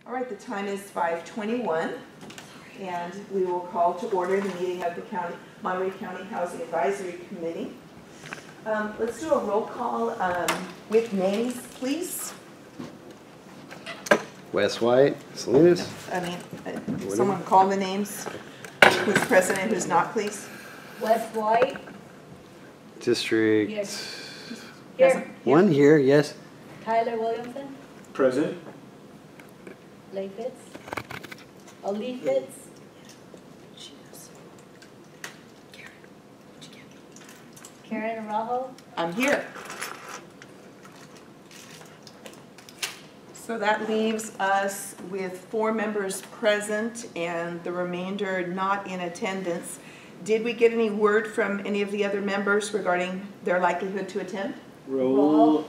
All right, the time is 5:21, and we will call to order the meeting of the Monterey County Housing Advisory Committee. Let's do a roll call with names, please. Wes White, Salinas. Someone call the names. Who's present and who's not, please? Wes White. District. Here. One here, yes. Tyler Williamson. Present. Lee Fitz. Lee Fitz. Karen Araujo. I'm here. So that leaves us with 4 members present and the remainder not in attendance. Did we get any word from any of the other members regarding their likelihood to attend? Raul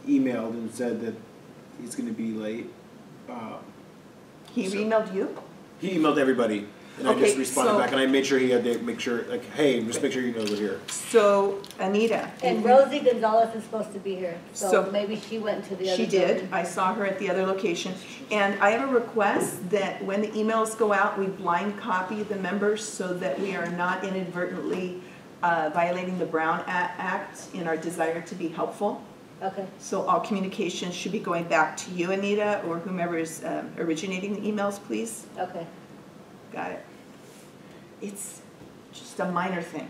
emailed and said that he's going to be late. He emailed you? He emailed everybody, and I just responded back, and I made sure he had to make sure, like, hey, just make sure you know we're here. So, Anita. And Rosie Gonzalez is supposed to be here, so maybe she went to the other. She did. I saw her at the other location. And I have a request that when the emails go out, we blind copy the members so that we are not inadvertently violating the Brown Act in our desire to be helpful. Okay. So all communications should be going back to you, Anita, or whomever is originating the emails, please. Okay. Got it. It's just a minor thing.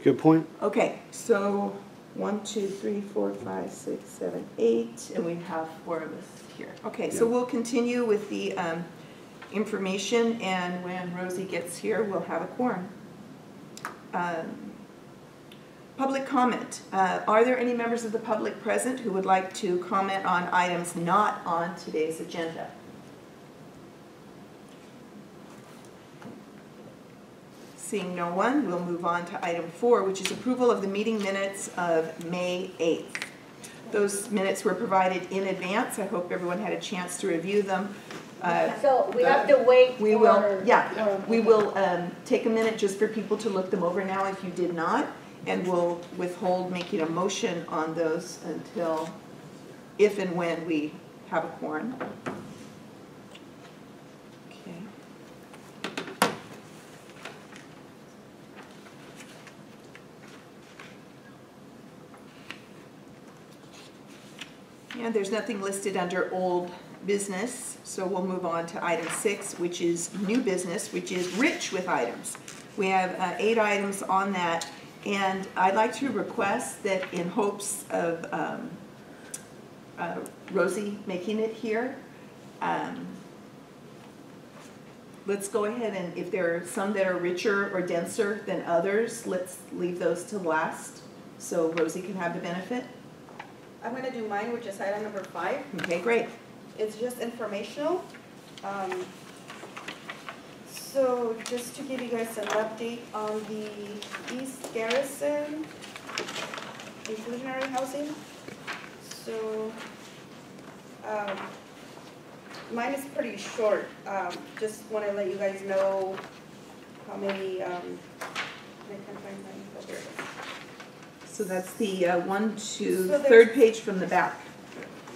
Good point. Okay, so 1, 2, 3, 4, 5, 6, 7, 8, and we have 4 of us here. Okay, so we'll continue with the information, and when Rosie gets here, we'll have a quorum. Public comment. Are there any members of the public present who would like to comment on items not on today's agenda? Seeing no one, we'll move on to item 4, which is approval of the meeting minutes of May 8th. Those minutes were provided in advance. I hope everyone had a chance to review them. So we have to wait we will take a minute just for people to look them over now if you did not, and we'll withhold making a motion on those until if and when we have a quorum. And there's nothing listed under old business, so we'll move on to item 6, which is new business, which is rich with items. We have 8 items on that, and I'd like to request that in hopes of Rosie making it here, let's go ahead and if there are some that are richer or denser than others, let's leave those to last so Rosie can have the benefit. I'm going to do mine, which is item number 5. Okay, great. It's just informational. So just to give you guys an update on the East Garrison Inclusionary housing. So mine is pretty short. Just want to let you guys know how many, I can't find mine, but there it is. So that's the 3rd page from the back.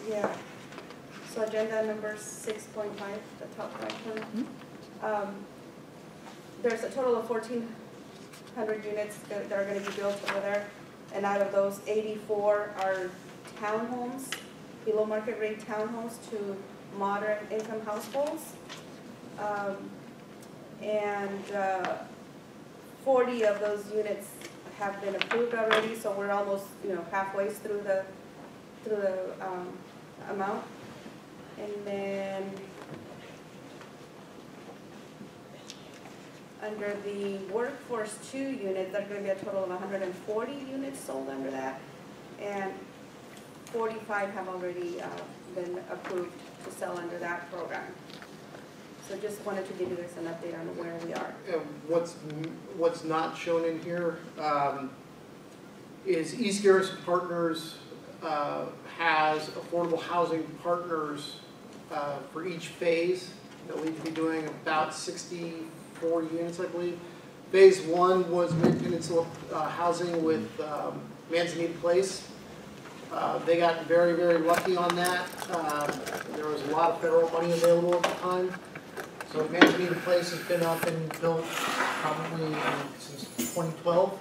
Yeah. So agenda number 6.5, the top right corner. Mm-hmm. There's a total of 1,400 units that are going to be built over there, and out of those, 84 are townhomes, below market rate townhomes to moderate income households, and 40 of those units have been approved already, so we're almost, halfway through the amount. And then under the workforce 2 units, there's going to be a total of 140 units sold under that, and 45 have already been approved to sell under that program. So just wanted to give you guys an update on where we are. What's not shown in here is East Garrison Partners has affordable housing partners for each phase. They'll need to be doing about 64 units, I believe. Phase 1 was Mid-Peninsula housing with Manzanita Place. They got very, very lucky on that. There was lot of federal money available at the time. So Manteca Place has been up and built probably since 2012.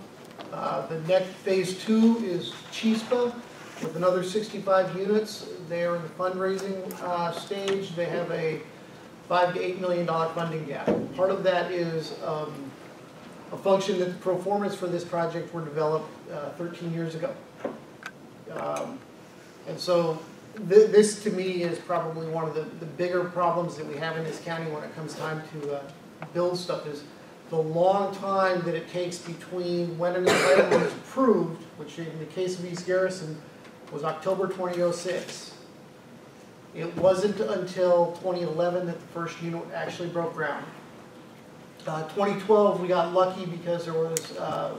The next phase 2 is Chispa with another 65 units. They are in the fundraising stage. They have a $5 to $8 million funding gap. Part of that is a function that the pro formas for this project were developed 13 years ago. And so this to me is probably one of the bigger problems that we have in this county when it comes time to build stuff is the long time that it takes between when an entitlement is approved, which in the case of East Garrison was October 2006. It wasn't until 2011 that the first unit actually broke ground. 2012 we got lucky because there was a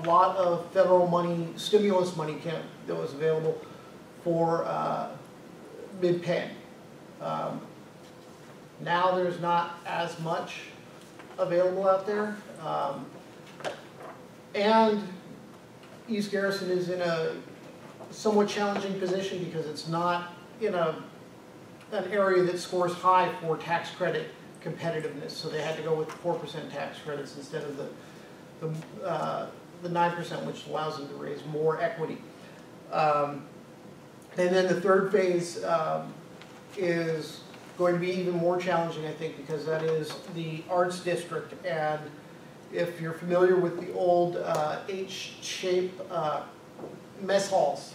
lot of federal money, stimulus money that was available for Mid-Penn. Now there's not as much available out there. And East Garrison is in a somewhat challenging position because it's not in an area that scores high for tax credit competitiveness. So they had to go with 4% tax credits instead of the 9%, which allows them to raise more equity. And then the third phase is going to be even more challenging, I think, because that is the arts district. And if you're familiar with the old H-shaped mess halls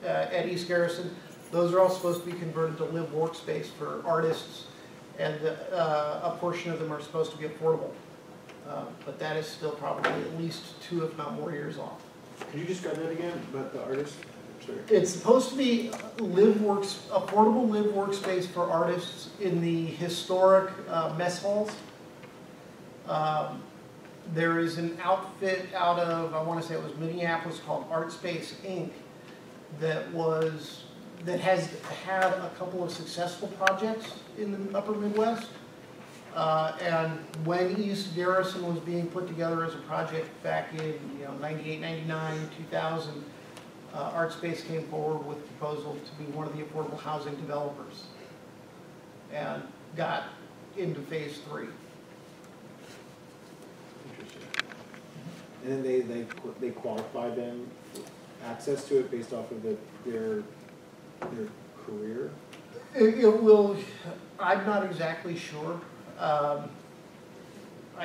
at East Garrison, those are all supposed to be converted to live workspace for artists, and a portion of them are supposed to be affordable. But that is still probably at least 2, if not more, years off. Could you describe that again about the artist? Sorry. It's supposed to be affordable live workspace for artists in the historic mess halls. There is an outfit out of, I want to say it was Minneapolis, called Art Space Inc. that has had a couple of successful projects in the upper Midwest. And when East Garrison was being put together as a project back in 98, 99, 2000, ArtSpace came forward with a proposal to be one of the affordable housing developers and got into phase 3. Interesting. And then they qualify them access to it based off of their career? It will, I'm not exactly sure. I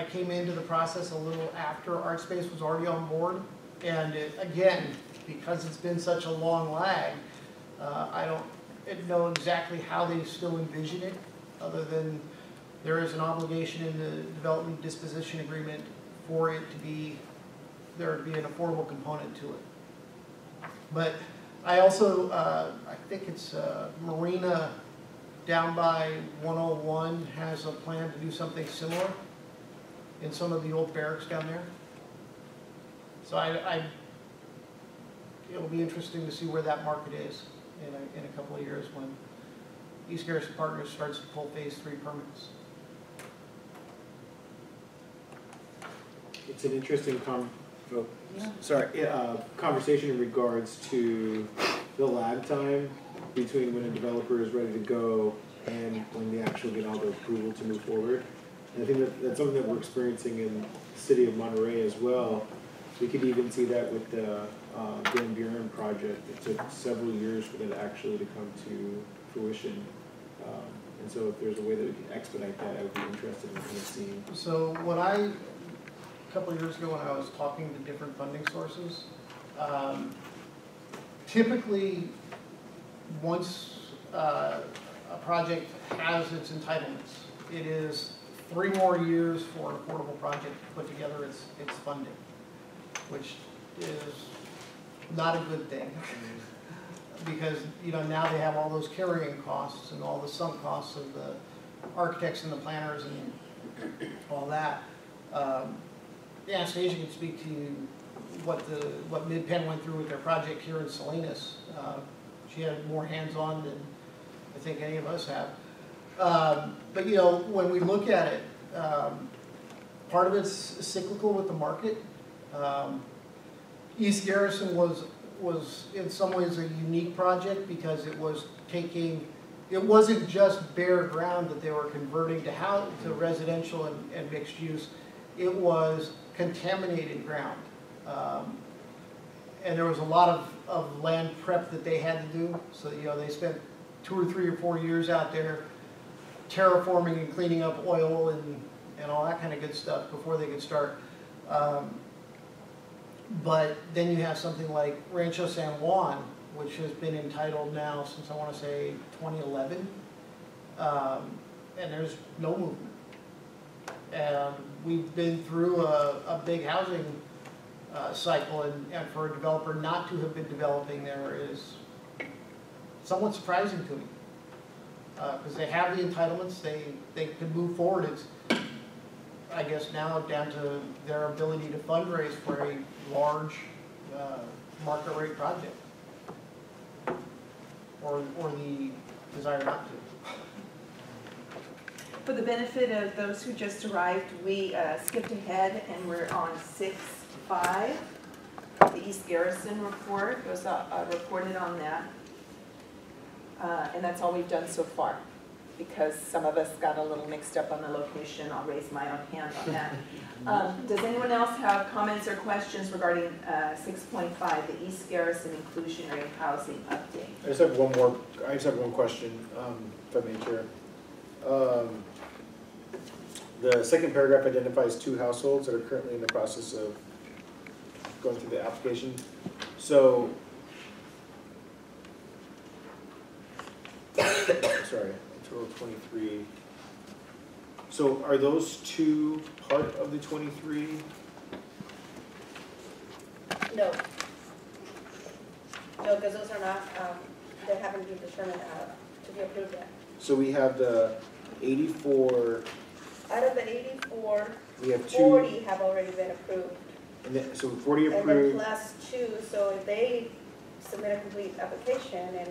came into the process a little after ArtSpace was already on board, and again, because it's been such a long lag, I don't know exactly how they still envision it, other than there is an obligation in the development disposition agreement for it to be, there to be an affordable component to it. But I also, I think it's Marina down by 101 has a plan to do something similar in some of the old barracks down there. So it'll be interesting to see where that market is in a couple of years when East Garrison Partners starts to pull phase 3 permits. It's an interesting conversation in regards to the lag time between when a developer is ready to go and when they actually get all the approval to move forward. And I think that's something that we're experiencing in the city of Monterey as well. We could even see that with the Van Buren project. It took several years for that actually to come to fruition. And so if there's a way that we can expedite that, I would be interested in kind of seeing. So what a couple of years ago when I was talking to different funding sources, typically once a project has its entitlements, it is 3 more years for an affordable project to put together its funding, which is not a good thing. Because now they have all those carrying costs and all the sunk costs of the architects and the planners and all that. Anastasia can speak to you what Mid-Penn went through with their project here in Salinas. She had more hands-on than I think any of us have. But when we look at it, part of it's cyclical with the market. East Garrison was in some ways a unique project because it was taking it wasn't just bare ground that they were converting to residential and mixed use. It was contaminated ground. And there was a lot of land prep that they had to do. So, you know, they spent 2 or 3 or 4 years out there terraforming and cleaning up oil and all that kind of good stuff before they could start. But then you have something like Rancho San Juan, which has been entitled now since I want to say 2011, and there's no movement. And we've been through a big housing cycle, and for a developer not to have been developing there is somewhat surprising to me. Because they have the entitlements, they can move forward. It's, I guess, now down to their ability to fundraise for a large market rate project, or the desire not to. For the benefit of those who just arrived, we skipped ahead and we're on 6.5. The East Garrison report was reported on that. And that's all we've done so far, because some of us got a little mixed up on the location. I'll raise my own hand on that. Does anyone else have comments or questions regarding 6.5, the East Garrison Inclusionary Housing Update? I just have one question, if I may, Chair. The second paragraph identifies 2 households that are currently in the process of going through the application. So, sorry, total 23. So are those 2 part of the 23? No. No, because those are not, they haven't been determined to be approved yet. So we have the 84. Out of the 84, We have 2. 40 have already been approved. And then, so 40 And then approved. plus 2, so if they submit a complete application and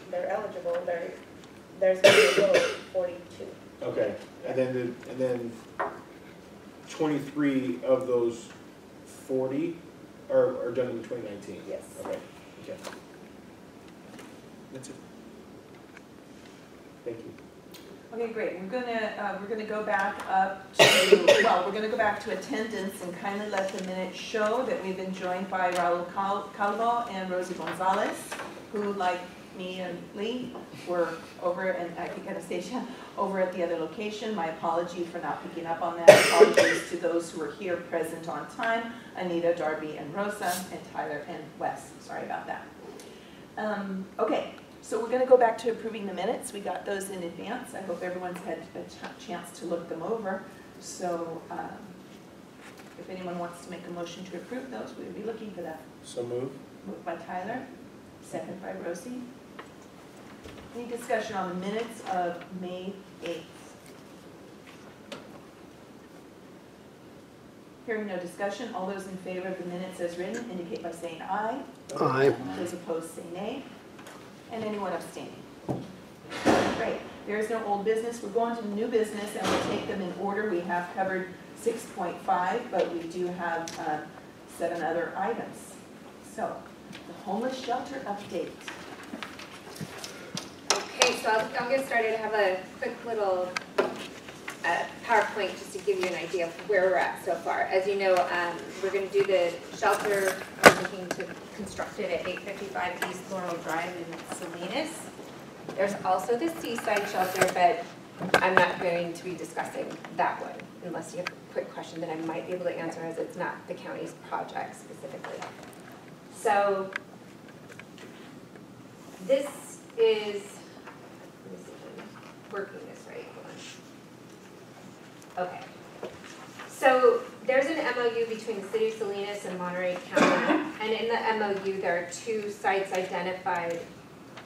they're eligible, there's going to be a total of 42. Okay, and then 23 of those 40 are done in 2019? Yes. Okay, okay. That's it. Thank you. Okay, great. We're gonna go back up to, well, we're gonna go back to attendance and kind of let the minutes show that we've been joined by Raul Calvo and Rosie Gonzalez, who, like me and Lee, were over, and I think Anastasia, over at the other location. My apology for not picking up on that. Apologies to those who were here present on time, Anita, Darby, and Rosa, and Tyler and Wes. Sorry about that. Okay. So we're going to go back to approving the minutes. We got those in advance. I hope everyone's had a chance to look them over. So if anyone wants to make a motion to approve those, we would be looking for that. So move. Moved by Tyler, second by Rosie. Any discussion on the minutes of May 8th? Hearing no discussion, all those in favor of the minutes as written indicate by saying aye. Aye. Those opposed say nay. And anyone abstaining? Great. There is no old business. We're going to new business, and we'll take them in order. We have covered 6.5, but we do have 7 other items. So, the homeless shelter update. Okay, so I'll get started. I have a quick little PowerPoint just to give you an idea of where we're at so far. As you know, we're going to do the shelter. We're looking to construct it at 855 East Laurel Drive in Salinas. There's also the Seaside Shelter, but I'm not going to be discussing that one unless you have a quick question that I might be able to answer, as it's not the county's project specifically. So this is, let me see if I'm working this right. Okay, so there's an MOU between the City of Salinas and Monterey County, and in the MOU there are 2 sites identified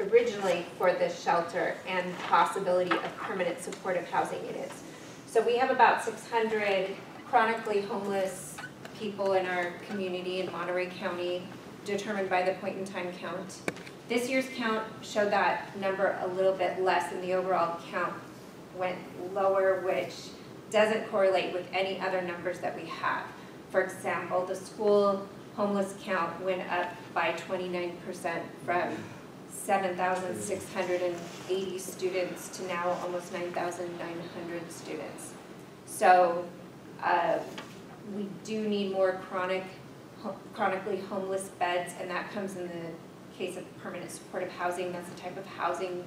originally for this shelter and possibility of permanent supportive housing units. So we have about 600 chronically homeless people in our community in Monterey County, determined by the point in time count. This year's count showed that number a little bit less, and the overall count went lower, which doesn't correlate with any other numbers that we have. For example, the school homeless count went up by 29% from 7,680 students to now almost 9,900 students. So we do need more chronically homeless beds, and that comes in the case of permanent supportive housing. That's the type of housing,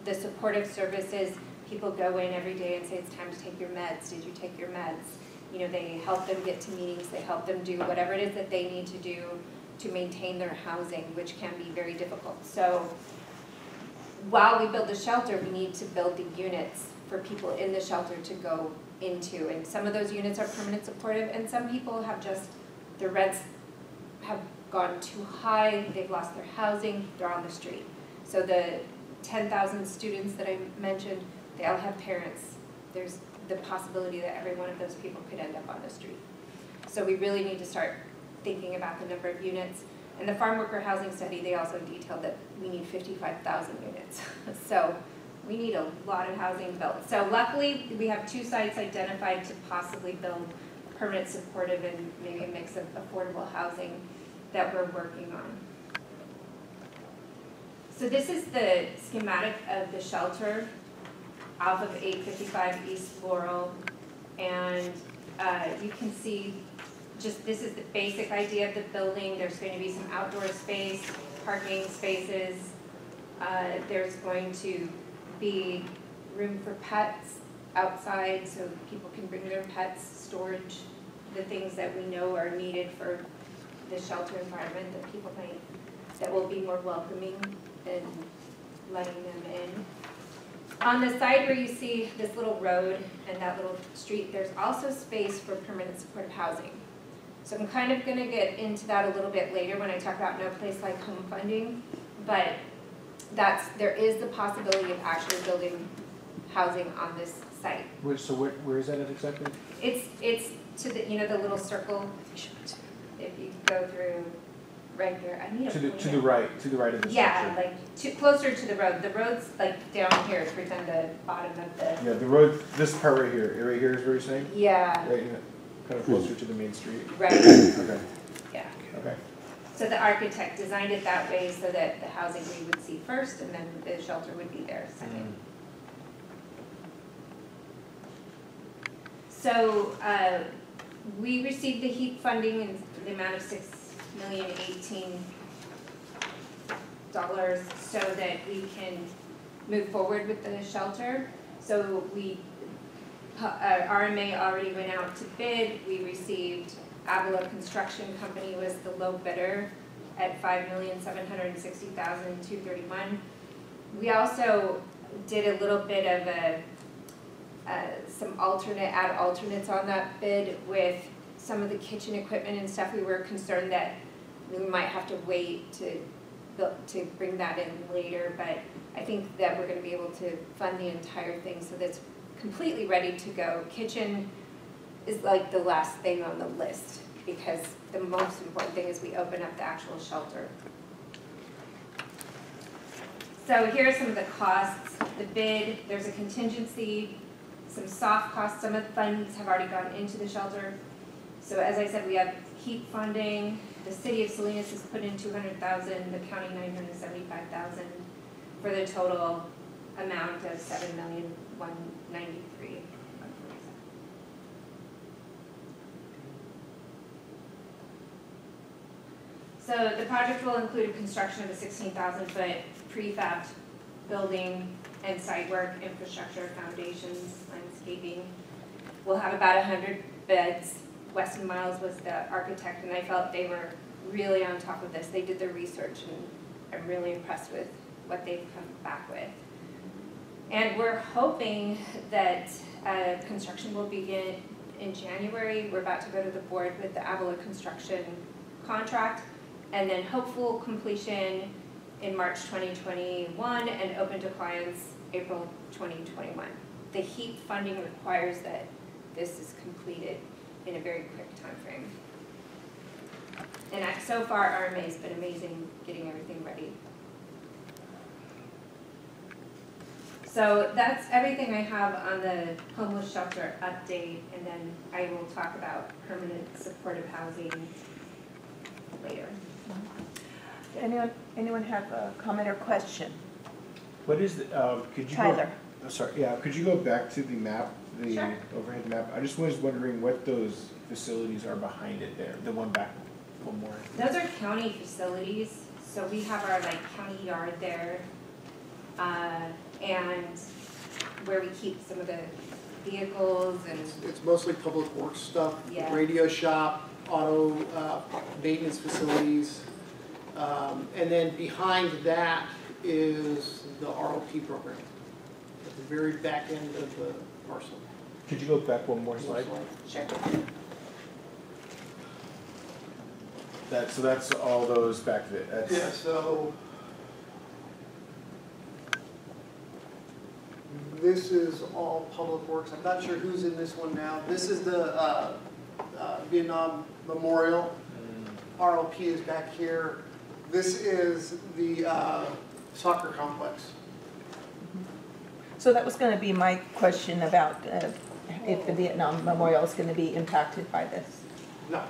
the supportive services, people go in every day and say, it's time to take your meds. Did you take your meds? You know, they help them get to meetings, they help them do whatever it is that they need to do to maintain their housing, which can be very difficult. So while we build the shelter, we need to build the units for people in the shelter to go into. And some of those units are permanent supportive, and some people have just, the rents have gone too high, they've lost their housing, they're on the street. So the 10,000 students that I mentioned, they all have parents. There's the possibility that every one of those people could end up on the street. So we really need to start thinking about the number of units. And the farm worker housing study, they also detailed that we need 55,000 units. So we need a lot of housing built. So luckily, we have 2 sites identified to possibly build permanent supportive and maybe a mix of affordable housing that we're working on. So this is the schematic of the shelter off of 855 East Laurel. And you can see just this is the basic idea of the building. There's going to be some outdoor space, parking spaces. There's going to be room for pets outside so people can bring their pets, storage, the things that we know are needed for the shelter environment that people might, that will be more welcoming and letting them in. On the side where you see this little road and that little street, there's also space for permanent supportive housing. So I'm kind of going to get into that a little bit later when I talk about No Place Like Home funding, but there is the possibility of actually building housing on this site. Where is that at exactly? It's to the, you know, the little circle, if you go through right there. I need to the right of the yeah, structure. like closer to the road. The road's like down here, towards on the bottom of the. Yeah, the road. This part right here. Right here is what you're saying. Yeah. Right, kind of closer to the main street. Right. Okay. Yeah. Okay. So the architect designed it that way so that the housing we would see first, and then the shelter would be there second. So we received the HEAP funding in the amount of $6,018,000 so that we can move forward with the shelter. So we, RMA already went out to bid. We received Avila Construction Company was the low bidder at $5,760,231. We also did a little bit of some alternates on that bid with some of the kitchen equipment and stuff. We were concerned that we might have to wait to bring that in later, but I think that we're going to be able to fund the entire thing so that's completely ready to go. Kitchen is like the last thing on the list because the most important thing is we open up the actual shelter. So here are some of the costs. The bid, there's a contingency, some soft costs. Some of the funds have already gone into the shelter. So as I said, we have HEAP funding. The city of Salinas has put in $200,000, the county $975,000 for the total amount of $7,193,147. So the project will include construction of a 16,000-foot prefab building and site work, infrastructure, foundations, landscaping. We'll have about 100 beds. Weston Miles was the architect, and I felt they were really on top of this. They did their research, and I'm really impressed with what they've come back with. And we're hoping that construction will begin in January. We're about to go to the board with the Avila construction contract, and then hopeful completion in March 2021 and open to clients April 2021. The HEAP funding requires that this is completed in a very quick time frame. And so far, RMA has been amazing getting everything ready. So that's everything I have on the homeless shelter update, and then I will talk about permanent supportive housing later. Anyone have a comment or question? What is the, could you Tyler. go, sorry, yeah, could you go back to the map, the Sure. overhead map? I just was wondering what those facilities are behind it there, the one back, one more. Those are county facilities, so we have our like county yard there. And where we keep some of the vehicles and, It's mostly public works stuff, Yeah. radio shop, auto maintenance facilities. And then behind that is the ROP program, at the very back end of the parcel. Could you go back one more slide? sure. So that's all those back there, that's. Yeah, so this is all public works. I'm not sure who's in this one now. This is the Vietnam Memorial. ROP is back here. This is the soccer complex. So that was going to be my question about if the Vietnam Memorial is going to be impacted by this. No.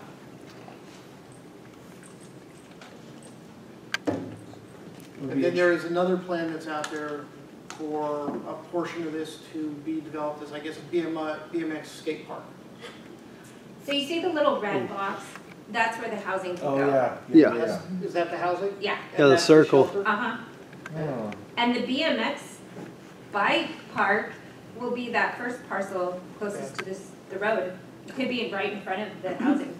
And then there is another plan that's out there for a portion of this to be developed as, I guess, a BMX skate park. So you see the little red box? That's where the housing can Oh, go. yeah. Yeah. Is that the housing? Yeah. And Yeah, the that's circle. shelter? Uh-huh. Oh. And the BMX bike park will be that first parcel closest to the road. It could be right in front of the housing.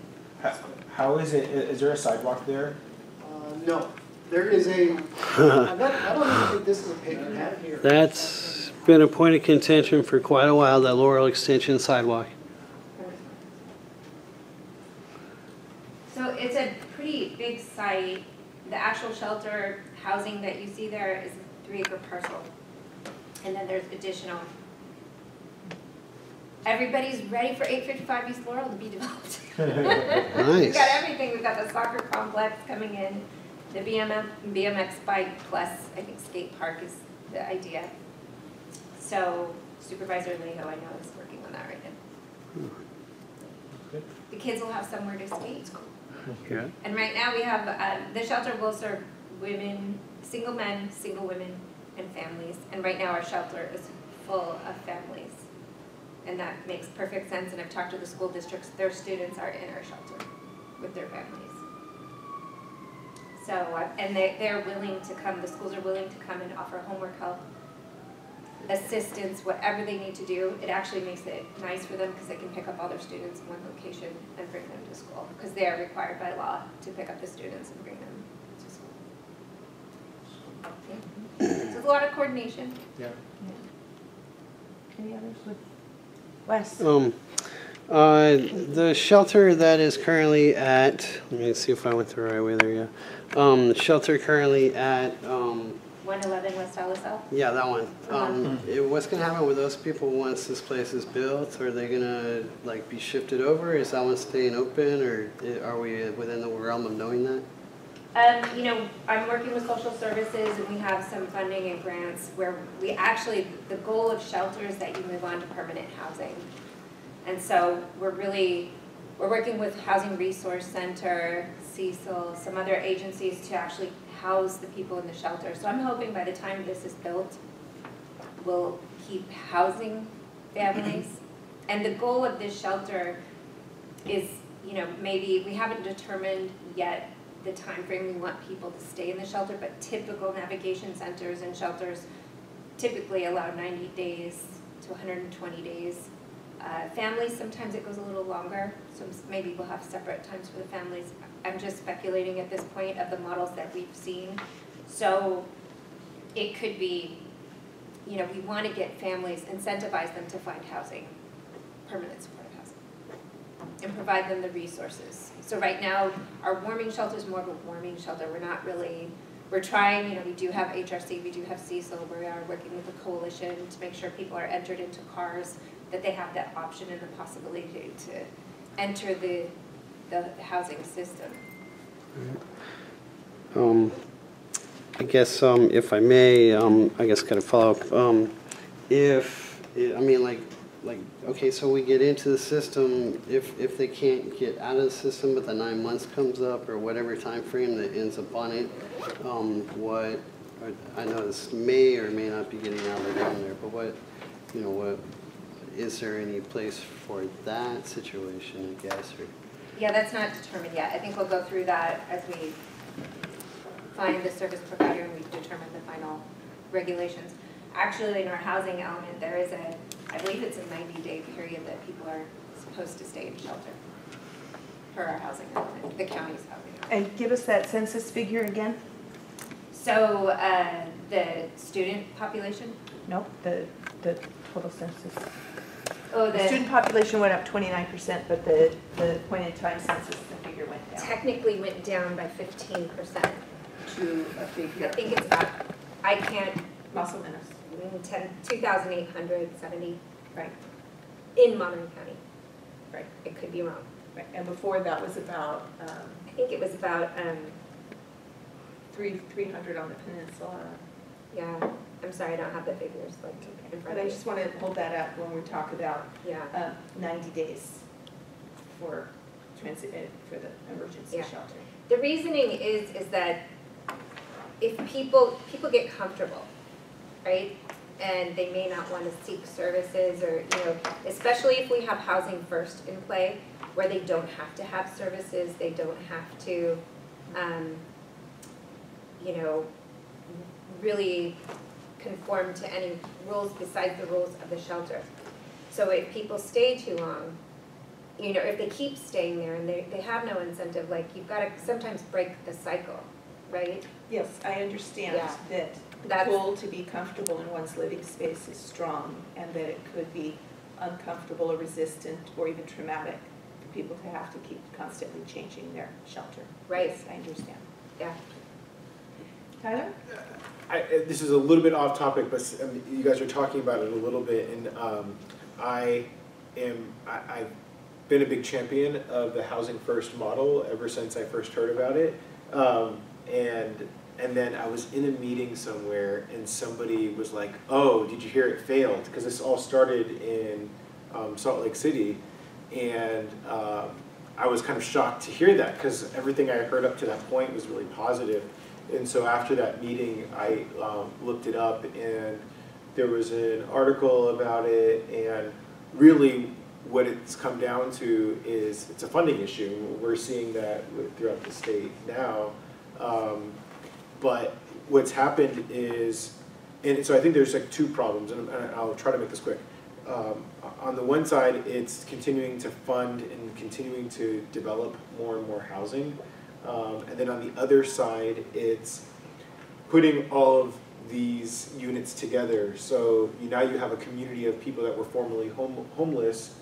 How is it, is there a sidewalk there? No. There is a, I don't even think this is a paved path here. That's been a point of contention for quite a while, that Laurel Extension sidewalk. So it's a pretty big site. The actual shelter housing that you see there is a 3-acre parcel. And then there's additional. Everybody's ready for 855 East Laurel to be developed. We've got everything. We've got the soccer complex coming in, the BMX bike plus, I think, skate park is the idea. So Supervisor Leho, I know, is working on that right now. Good. The kids will have somewhere to skate. Yeah. And right now we have, the shelter will serve women, single men, single women, and families. And right now our shelter is full of families. And that makes perfect sense. And I've talked to the school districts, their students are in our shelter with their families. So, and they're willing to come, the schools are willing to come and offer homework help, assistance, whatever they need to do. It actually makes it nice for them because they can pick up all their students in one location and bring them to school, because they are required by law to pick up the students and bring them to school. Yeah. So it's a lot of coordination. Yeah. Any others with Wes? The shelter that is currently at, let me see if I went the right way there, yeah. The shelter currently at, 111 West Alisal. yeah, that one. What's gonna happen with those people once this place is built? Are they gonna like be shifted over? Is that one staying open, or are we within the realm of knowing that? You know, I'm working with social services, and we have some funding and grants where we actually, the goal of shelter is that you move on to permanent housing. And so we're working with Housing Resource Center, Cecil, some other agencies to actually house the people in the shelter. So I'm hoping by the time this is built, we'll keep housing families. And the goal of this shelter is, you know, maybe we haven't determined yet the time frame we want people to stay in the shelter, but typical navigation centers and shelters typically allow 90 days to 120 days. Families, sometimes it goes a little longer, so maybe we'll have separate times for the families. I'm just speculating at this point of the models that we've seen. So it could be, you know, we want to get families, incentivize them to find housing, permanent supportive housing, and provide them the resources. So right now, our warming shelter is more of a warming shelter. We're not really, we're trying, you know, we do have HRC, we do have Cecil, we are working with the coalition to make sure people are entered into cars, that they have that option and the possibility to enter the housing system. I guess if I may, I guess kind of follow up. I mean, like like, okay, so we get into the system, if they can't get out of the system, but the 9 months comes up, or whatever time frame that ends up on it, what, I know this may or may not be getting out of down there, but what, you know, what, is there any place for that situation, I guess, or? Yeah, that's not determined yet. I think we'll go through that as we find the service provider and we determine the final regulations. Actually, in our housing element, there is I believe it's a 90-day period that people are supposed to stay in shelter for our housing element, the county's housing element. And give us that census figure again? So the student population? No, the total census. Oh, The student population went up 29%, but the point in time census, the figure went down. technically went down by 15%. To a figure. I think it's about, I can't, Más o menos. 2,870 Right, in Monterey County. right, It could be wrong. right. And before that was about I think it was about, 300 on the peninsula. yeah, I'm sorry, I don't have the figures like in front But of I me. just want to hold that up when we talk about Yeah, 90 days for transit, for the emergency Yeah. shelter. the reasoning is that if people get comfortable, right? And they may not want to seek services or, you know, especially if we have housing first in play, where they don't have to have services, they don't have to, you know, really conform to any rules besides the rules of the shelter. So if people stay too long, you know, if they keep staying there and they have no incentive, like you've got to sometimes break the cycle, right? Yes, I understand Yeah. that the That's- pull to be comfortable in one's living space is strong, and that it could be uncomfortable or resistant or even traumatic for people to have to keep constantly changing their shelter. Right. Yes, I understand. Yeah. Tyler? This is a little bit off topic, but you guys are talking about it a little bit, and I've been a big champion of the housing first model ever since I first heard about it. And then I was in a meeting somewhere and somebody was like, oh, did you hear it failed? Because this all started in Salt Lake City, and I was kind of shocked to hear that because everything I heard up to that point was really positive. And so after that meeting, I looked it up, and there was an article about it, and really what it's come down to is it's a funding issue. We're seeing that throughout the state now. But what's happened is, and so I think there's like two problems, and I'll try to make this quick. On the one side, it's continuing to fund and continuing to develop more and more housing. And then on the other side, it's putting all of these units together. So now you have a community of people that were formerly homeless.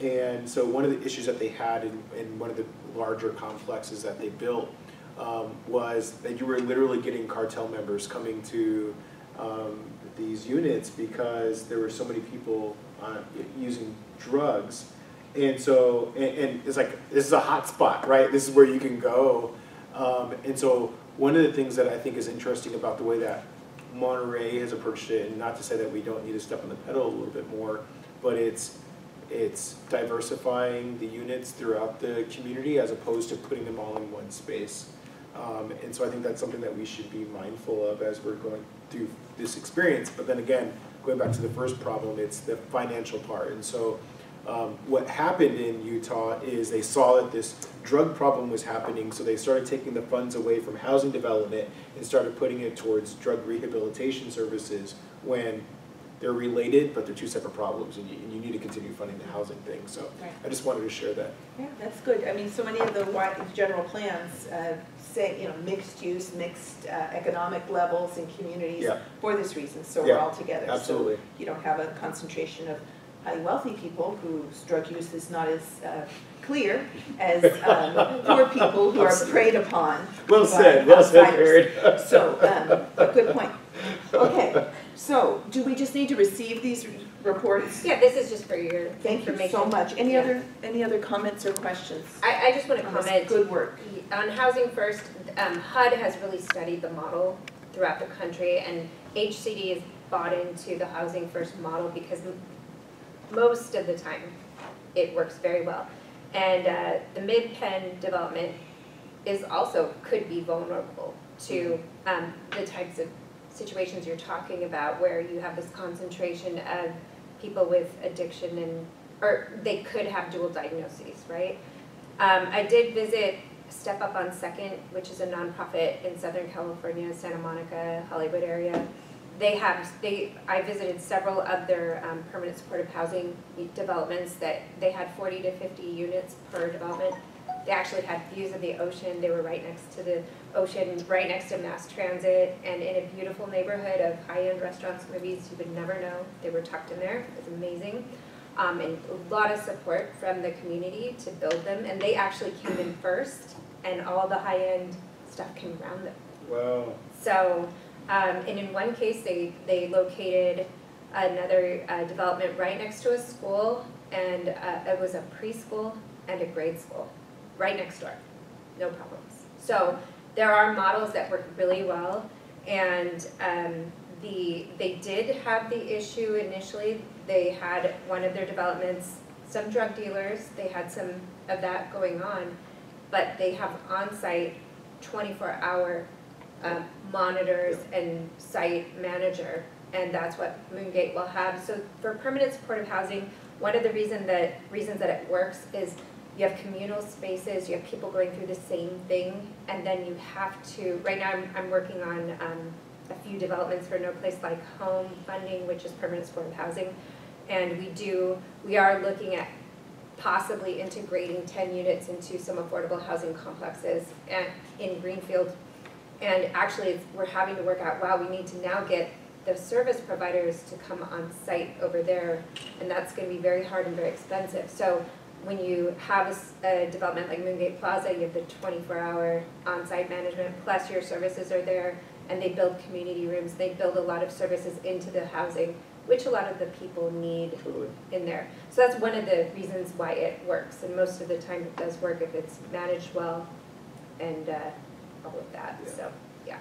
And so one of the issues that they had in one of the larger complexes that they built was that you were literally getting cartel members coming to these units because there were so many people using drugs. And so, and it's like, this is a hot spot, right? This is where you can go. And so one of the things that I think is interesting about the way that Monterey has approached it, and not to say that we don't need to step on the pedal a little bit more, but it's diversifying the units throughout the community as opposed to putting them all in one space. And so I think that's something that we should be mindful of as we're going through this experience. But then again, going back to the first problem, it's the financial part. And so what happened in Utah is they saw that this drug problem was happening, so they started taking the funds away from housing development and started putting it towards drug rehabilitation services when they're related, but they're two separate problems, and you need to continue funding the housing thing. So Right. I just wanted to share that. Yeah, that's good. I mean, so many of the general plans say, you know, mixed use, mixed economic levels and communities Yeah. for this reason, so we're Yeah, all together. absolutely. So you don't have a concentration of highly wealthy people whose drug use is not as clear as poor people who are preyed upon. Well by said, outsiders. Karen. So, a good point. Okay, so do we just need to receive these reports? Yeah, this is just for your Thank you information. so much. Any Yeah. other comments or questions? I just want to on this comment. good work. On Housing First, HUD has really studied the model throughout the country, and HCD is bought into the Housing First model because most of the time, it works very well. And the mid-pen development is also, could be vulnerable to the types of situations you're talking about where you have this concentration of people with addiction and, or they could have dual diagnoses, right? I did visit Step Up on 2nd, which is a nonprofit in Southern California, Santa Monica, Hollywood area. I visited several of their permanent supportive housing developments that they had 40 to 50 units per development. They actually had views of the ocean. They were right next to the ocean, right next to mass transit, and in a beautiful neighborhood of high-end restaurants, movies you would never know. They were tucked in there. It was amazing. And a lot of support from the community to build them. And they actually came in first, and all the high-end stuff came around them. Wow. So, and in one case, they located another development right next to a school, and it was a preschool and a grade school, right next door, no problems. So there are models that work really well, and they did have the issue initially. They had one of their developments, some drug dealers, they had some of that going on, but they have on-site 24-hour monitors and site manager, and that's what Moongate will have. So for permanent supportive housing, one of the reasons that it works is you have communal spaces, you have people going through the same thing, and then you have to, right now I'm working on a few developments for No Place Like Home funding, which is permanent supportive housing, and we are looking at possibly integrating 10 units into some affordable housing complexes in Greenfield. And actually, we're having to work out, wow, we need to now get the service providers to come on site over there, and that's going to be very hard and very expensive. So when you have a development like Moongate Plaza, you have the 24-hour on-site management, plus your services are there, and they build community rooms. They build a lot of services into the housing, which a lot of the people need in there. So that's one of the reasons why it works, and most of the time it does work if it's managed well and all of that. Yeah. So, yeah.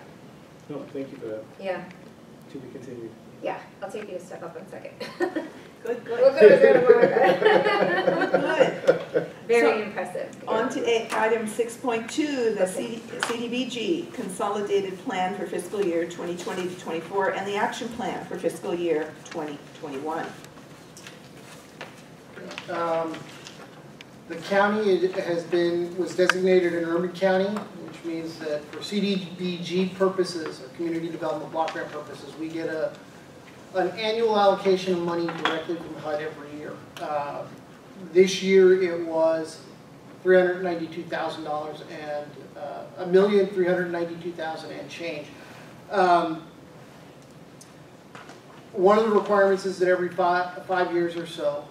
No, thank you for that. Yeah. To be continued. Yeah, I'll take you to Step Up on 2nd. Good, We'll good. go to Good. Very So, impressive. On to item 6.2, the CDBG, Consolidated Plan for Fiscal Year 2020 to 24, and the Action Plan for Fiscal Year 2021. The county was designated an urban county, which means that for CDBG purposes, or community development block grant purposes, we get an annual allocation of money directly from HUD every year. This year it was $392,000 and $1,392,000 and change. One of the requirements is that every five years or so,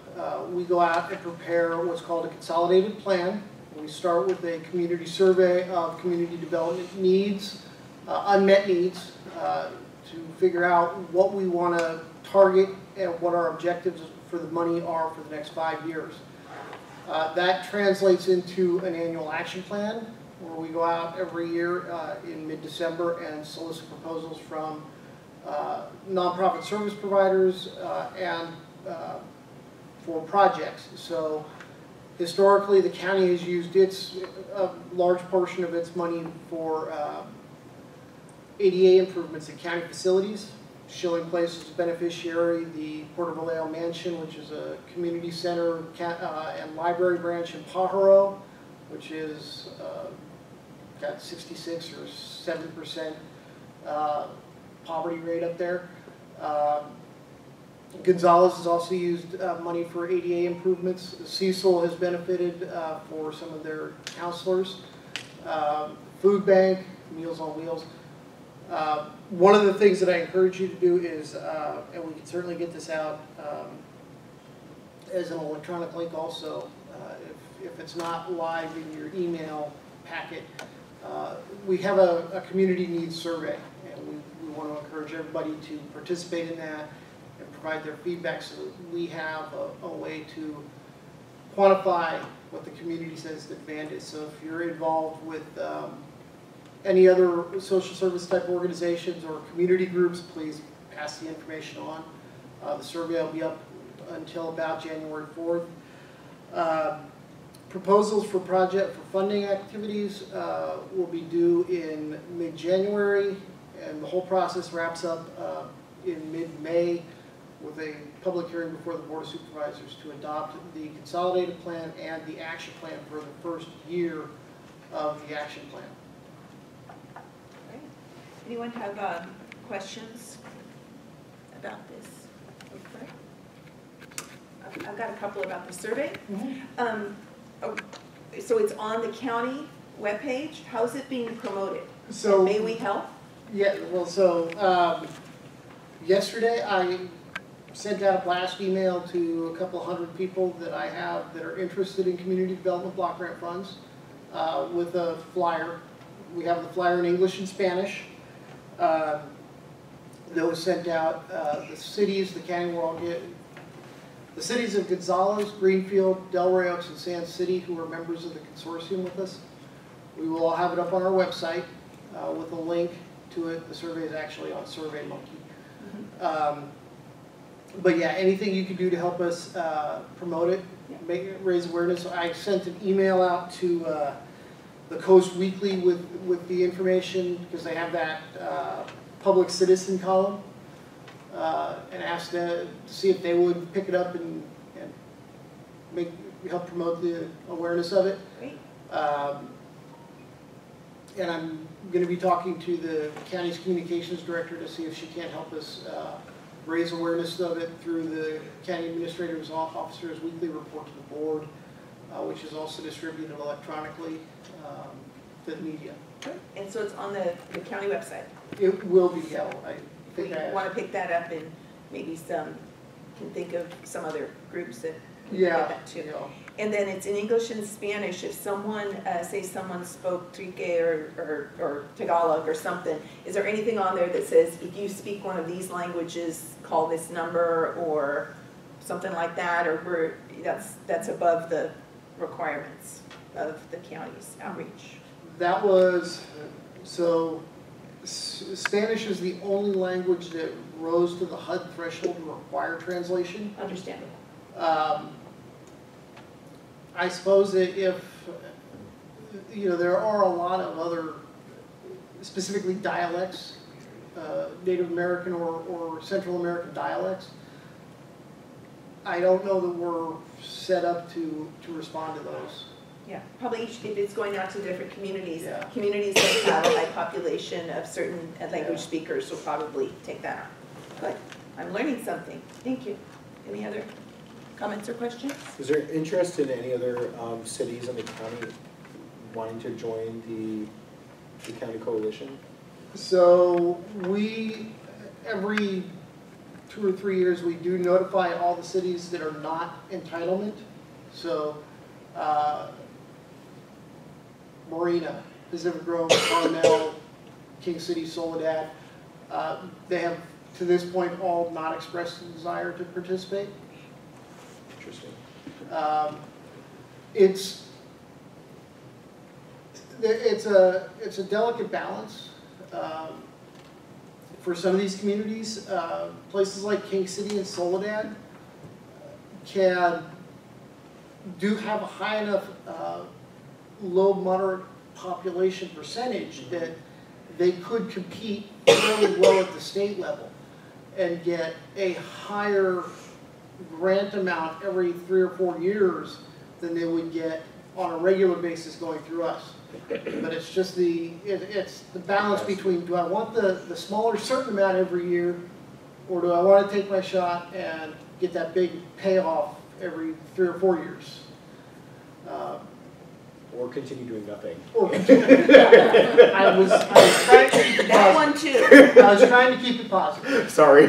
we go out and prepare what's called a consolidated plan. We start with a community survey of community development needs, unmet needs, to figure out what we want to target and what our objectives for the money are for the next 5 years. That translates into an annual action plan where we go out every year in mid-December and solicit proposals from nonprofit service providers and for projects. So historically, the county has used a large portion of its money for ADA improvements in county facilities. Schilling Place is a beneficiary, the Puerto Vallejo Mansion, which is a community center and library branch in Pajaro, which is got 66 or 7% poverty rate up there. Gonzalez has also used money for ADA improvements. Cecil has benefited for some of their counselors. Food Bank, Meals on Wheels. One of the things that I encourage you to do is, and we can certainly get this out as an electronic link also, if it's not live in your email packet, we have a community needs survey, and we want to encourage everybody to participate in that and provide their feedback so that we have a way to quantify what the community says the demand is. So if you're involved with any other social service type organizations or community groups, please pass the information on. The survey will be up until about January 4th. Proposals for funding activities will be due in mid-January, and the whole process wraps up in mid-May with a public hearing before the Board of Supervisors to adopt the consolidated plan and the action plan for the first year of the action plan. Great. Anyone have questions about this? Okay. I've got a couple about the survey. So it's on the county webpage. How is it being promoted? So May we help? Yeah, well, so yesterday I sent out a blast email to a couple hundred people that I have that are interested in community development block grant funds with a flyer. We have the flyer in English and Spanish that was sent out. The cities, the county will all get. The cities of Gonzales, Greenfield, Delray Oaks, and Sand City, who are members of the consortium with us, we will all have it up on our website with a link to it. The survey is actually on SurveyMonkey. But yeah, anything you can do to help us promote it, raise awareness. I sent an email out to the Coast Weekly with the information, because they have that public citizen column, and asked them to see if they would pick it up and help promote the awareness of it. Great. And I'm going to be talking to the county's communications director to see if she can't help us raise awareness of it through the county administrator's officer's weekly report to the board, which is also distributed electronically to the media. And so it's on the county website. It will be, yeah. I We think want to pick that up, and maybe can think of some other groups that can yeah, get that too. Yeah. And then it's in English and Spanish. If someone, say someone spoke Trique or Tagalog or something, is there anything on there that says, if you speak one of these languages, call this number or something like that, or that's above the requirements of the county's outreach? That was, so Spanish is the only language that rose to the HUD threshold to require translation. Understandable. I suppose that if, there are a lot of other, specifically dialects, Native American or Central American dialects. I don't know that we're set up to respond to those. Yeah, probably if it's going out to different communities, Yeah. communities that have a high population of certain language speakers will probably take that on. But I'm learning something. Thank you. Any other comments or questions? Is there interest in any other cities in the county wanting to join the county coalition? So every 2 or 3 years, we do notify all the cities that are not entitlement. So Marina, Pacific Grove, Carmel, King City, Soledad, they have to this point all not expressed a desire to participate. Interesting. It's a delicate balance. For some of these communities, places like King City and Soledad do have a high enough low moderate population percentage that they could compete fairly well at the state level and get a higher grant amount every 3 or 4 years than they would get on a regular basis going through us. But it's just it's the balance between, do I want the smaller certain amount every year, or do I want to take my shot and get that big payoff every 3 or 4 years? Or continue doing nothing. Or continue. I was trying to keep it That positive. one too. I was trying to keep it positive. Sorry.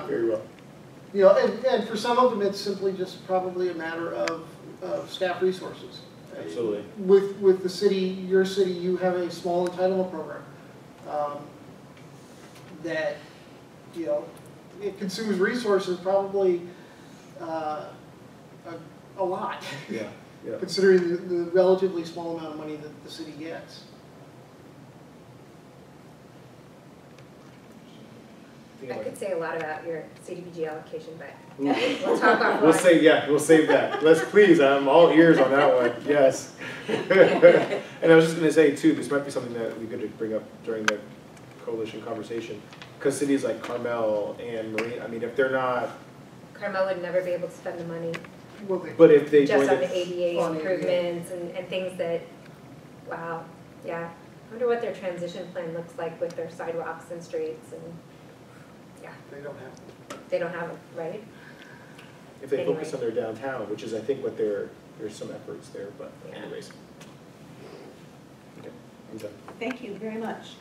Very well. And for some of them, it's simply just probably a matter of staff resources. Absolutely. With the city, your city, you have a small entitlement program that, it consumes resources probably a lot, Yeah. Yeah. considering the relatively small amount of money that the city gets. I could say a lot about your CDBG allocation, but Ooh. we'll talk offline. We'll save that. Let's please, I'm all ears on that one, yes. And I was just gonna say too, this might be something that we could bring up during the coalition conversation. Because cities like Carmel and Marine, I mean, if they're not, Carmel would never be able to spend the money but if they just join on the the, ADA On ADA. improvements and things that, wow, yeah. I wonder what their transition plan looks like with their sidewalks and streets and, yeah, They don't have. they don't have them, right? if they focus Anyway. on their downtown, which is I think what there's some efforts there, but Yeah. anyways. Okay, I'm done. Thank you very much.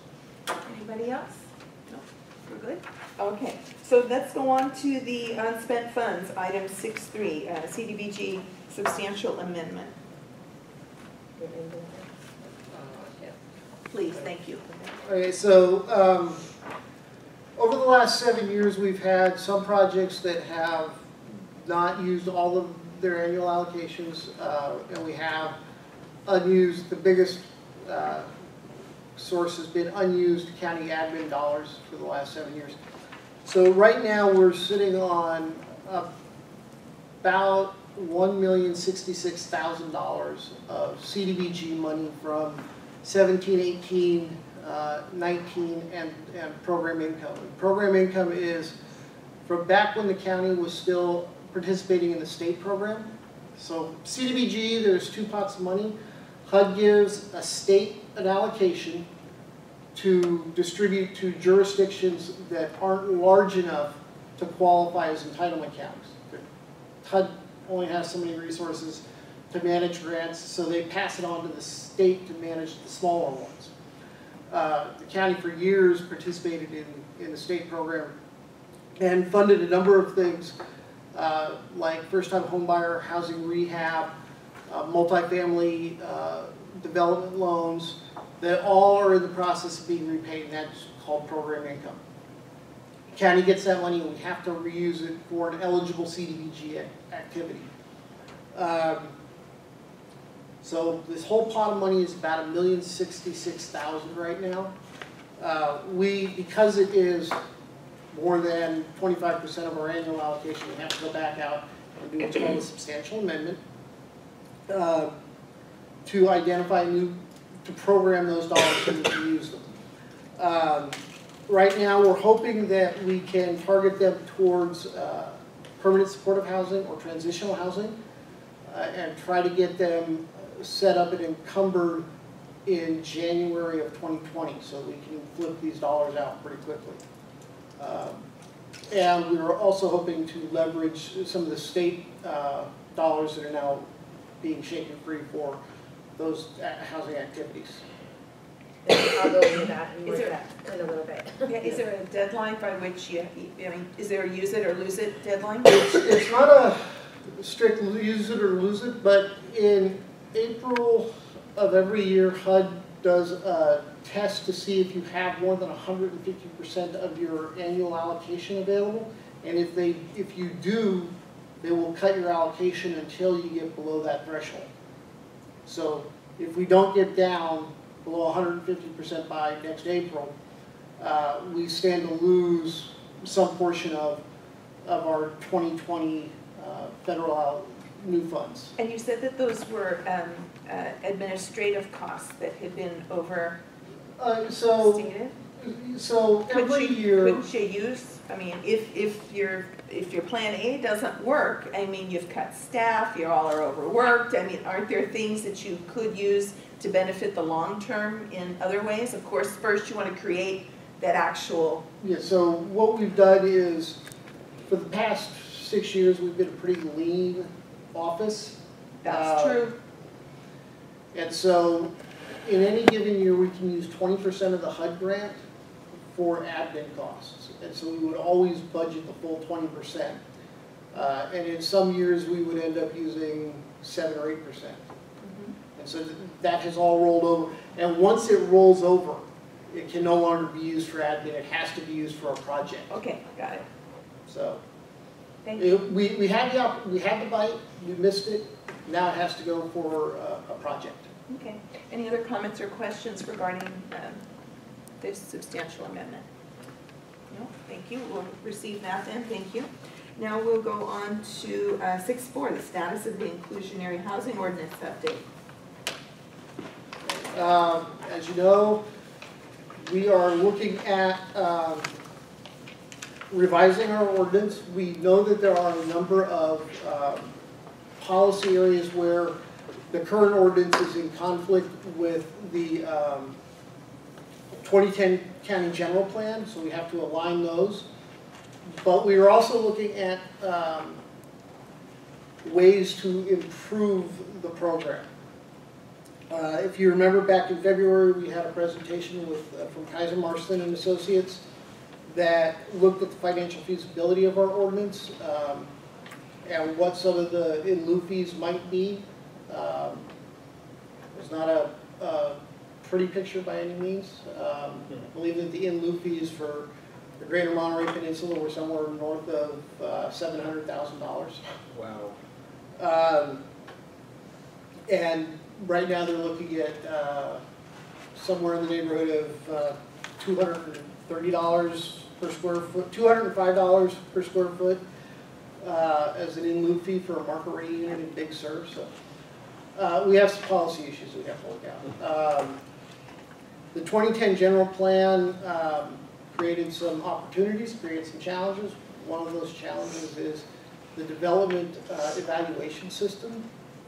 Anybody else? No, we're good? Okay, so let's go on to the unspent funds, item 6.3, CDBG substantial amendment. Please, thank you. Okay, so, over the last 7 years, we've had some projects that have not used all of their annual allocations, and we have unused, the biggest source has been unused county admin dollars for the last 7 years. So right now, we're sitting on about $1,066,000 of CDBG money from 17, 18, 19, and program income. And program income is from back when the county was still participating in the state program. So CDBG, there's two pots of money. HUD gives a state an allocation to distribute to jurisdictions that aren't large enough to qualify as entitlement counties. HUD only has so many resources to manage grants, so they pass it on to the state to manage the smaller ones. The county for years participated in the state program and funded a number of things like first-time homebuyer, housing rehab, multifamily development loans that all are in the process of being repaid, and that's called program income. The county gets that money and we have to reuse it for an eligible CDBG activity. So this whole pot of money is about $1,066,000 right now. Because it is more than 25% of our annual allocation, we have to go back out and do what's called a substantial amendment to identify to program those dollars and to use them. Right now, we're hoping that we can target them towards permanent supportive housing or transitional housing and try to get them set up and encumbered in January of 2020 so we can flip these dollars out pretty quickly. And we are also hoping to leverage some of the state dollars that are now being shaken free for those housing activities. I'll go into that and Is work there- that in a little bit. Yeah, is there a deadline by which you, I mean, is there a use it or lose it deadline? It's not a strict use it or lose it, but in April of every year, HUD does a test to see if you have more than 150% of your annual allocation available. And if you do, they will cut your allocation until you get below that threshold. So if we don't get down below 150% by next April, we stand to lose some portion of our 2020 federal new funds. And you said that those were administrative costs that had been overstated? So every year, Couldn't you use, I mean, if your plan A doesn't work, I mean, you've cut staff, you all are overworked, I mean, aren't there things that you could use to benefit the long term in other ways? Of course, first you want to create that actual. yeah, so what we've done is, for the past 6 years, we've been a pretty lean office. That's true. And so, in any given year, we can use 20% of the HUD grant for admin costs. And so we would always budget the full 20%. And in some years, we would end up using 7 or 8%. And so that has all rolled over. And once it rolls over, it can no longer be used for admin. It has to be used for a project. Okay, got it. So Thank you. we had the bite, we missed it. Now it has to go for a project. Okay. Any other comments or questions regarding this substantial amendment? No, thank you. We'll receive that then. Thank you. Now we'll go on to 6.4, the status of the inclusionary housing ordinance update. As you know, we are looking at revising our ordinance. We know that there are a number of policy areas where the current ordinance is in conflict with the 2010 County General Plan, so we have to align those. But we are also looking at ways to improve the program. If you remember back in February, we had a presentation with, from Kaiser Marston and Associates that looked at the financial feasibility of our ordinance and what some of the in lieu fees might be. It's not a pretty picture by any means. I believe that the in lieu fees for the Greater Monterey Peninsula were somewhere north of $700,000. Wow. And right now they're looking at somewhere in the neighborhood of $230 per square foot, $205 per square foot as an in lieu fee for a market rate unit in Big Sur. So we have some policy issues we have to look at. The 2010 General Plan created some opportunities, created some challenges. One of those challenges is the development evaluation system.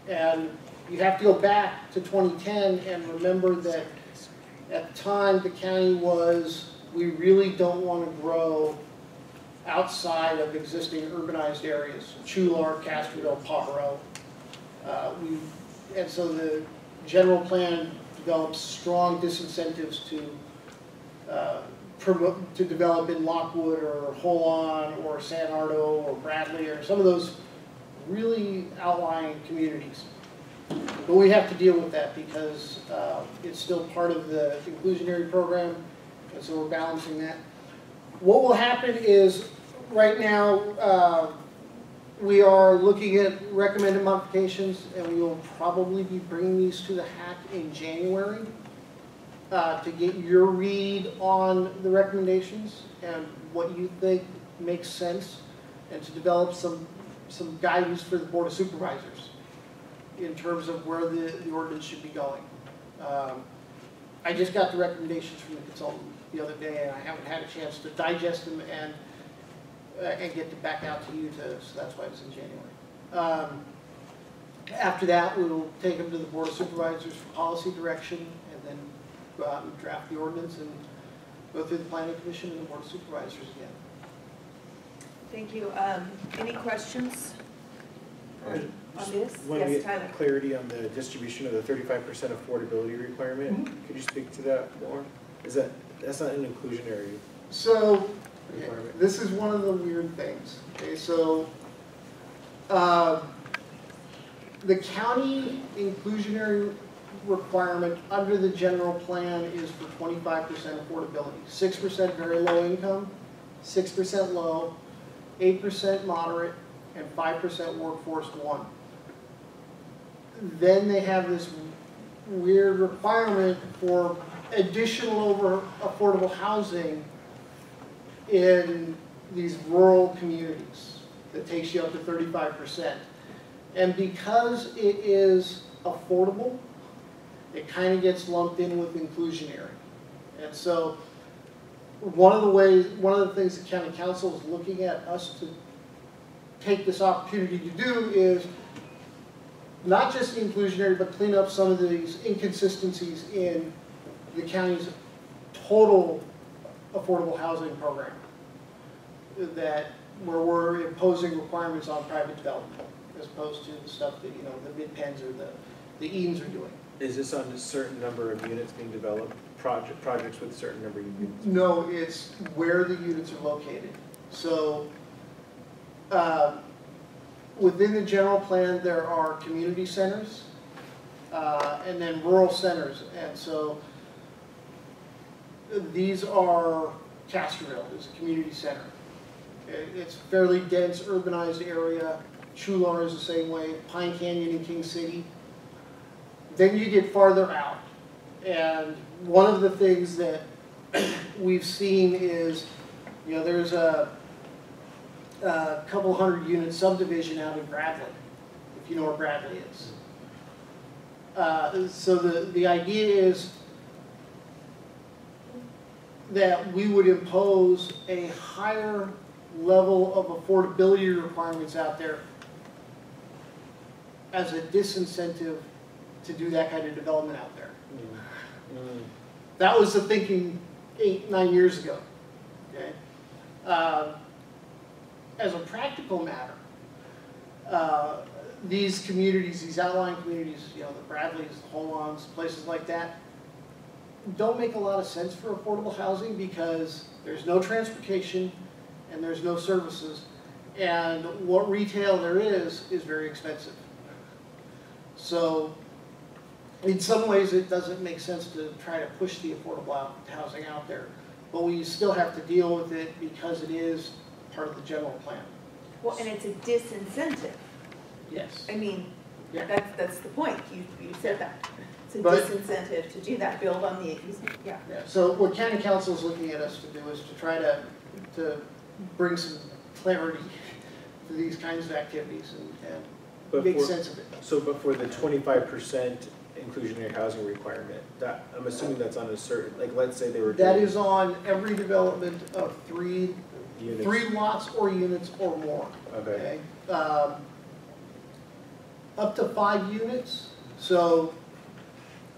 And you have to go back to 2010 and remember that at the time the county was, we really don't want to grow outside of existing urbanized areas, Chular, Castroville, Pomeroy. And so the general plan develops strong disincentives to develop in Lockwood or Holon or San Ardo or Bradley or some of those really outlying communities. But we have to deal with that because it's still part of the inclusionary program, and so we're balancing that. What will happen is, right now, we are looking at recommended modifications, and we will probably be bringing these to the HAC in January to get your read on the recommendations and what you think makes sense, and to develop some guidance for the Board of Supervisors in terms of where the ordinance should be going. I just got the recommendations from the consultant the other day, and I haven't had a chance to digest them and get them back out to you, so that's why it's in January. After that, we will take them to the Board of Supervisors for policy direction, and then go out and draft the ordinance and go through the Planning Commission and the Board of Supervisors again. Thank you. Any questions on this? When we Yes, get Tyler. clarity on the distribution of the 35% affordability requirement, could you speak to that more? That's not an inclusionary So, requirement? this is one of the weird things. Okay, so the county inclusionary requirement under the general plan is for 25% affordability. 6% very low income, 6% low, 8% moderate, and 5% workforce 1. Then they have this weird requirement for additional over affordable housing in these rural communities that takes you up to 35%. And because it is affordable, it kind of gets lumped in with inclusionary. And so one of the things the county council is looking at us to take this opportunity to do is not just inclusionary, but clean up some of these inconsistencies in the county's total affordable housing program, where we're imposing requirements on private development as opposed to the stuff that, you know, the Mid-Penns or the Edens are doing. Is this on a certain number of units being developed, projects with a certain number of units? No, it's where the units are located. So within the general plan, there are community centers and then rural centers. And so these are Castroville, is a community center. It's a fairly dense urbanized area. Chular is the same way, Pine Canyon in King City. Then you get farther out. And one of the things that we've seen is, You know, there's a couple hundred unit subdivision out in Bradley, if you know where Bradley is. So the idea is that we would impose a higher level of affordability requirements out there as a disincentive to do that kind of development out there. That was the thinking 8-9 years ago. Okay? As a practical matter, these communities, these outlying communities, you know, the Bradleys, the Holons, places like that, don't make a lot of sense for affordable housing because there's no transportation and there's no services, and what retail there is very expensive. So in some ways it doesn't make sense to try to push the affordable housing out there, but we still have to deal with it because it is part of the general plan. Well, and it's a disincentive. Yes. I mean, Yeah. that's the point. You said that. It's a But- disincentive to do that, build on the existing, yeah. Yeah. So what county council is looking at us to do is to try to bring some clarity to these kinds of activities and make sense of it. So, but for the 25% inclusionary housing requirement, that, I'm assuming that's on a certain, like, let's say they were That doing is on every development of three units. lots or units or more. Okay. Up to 5 units. So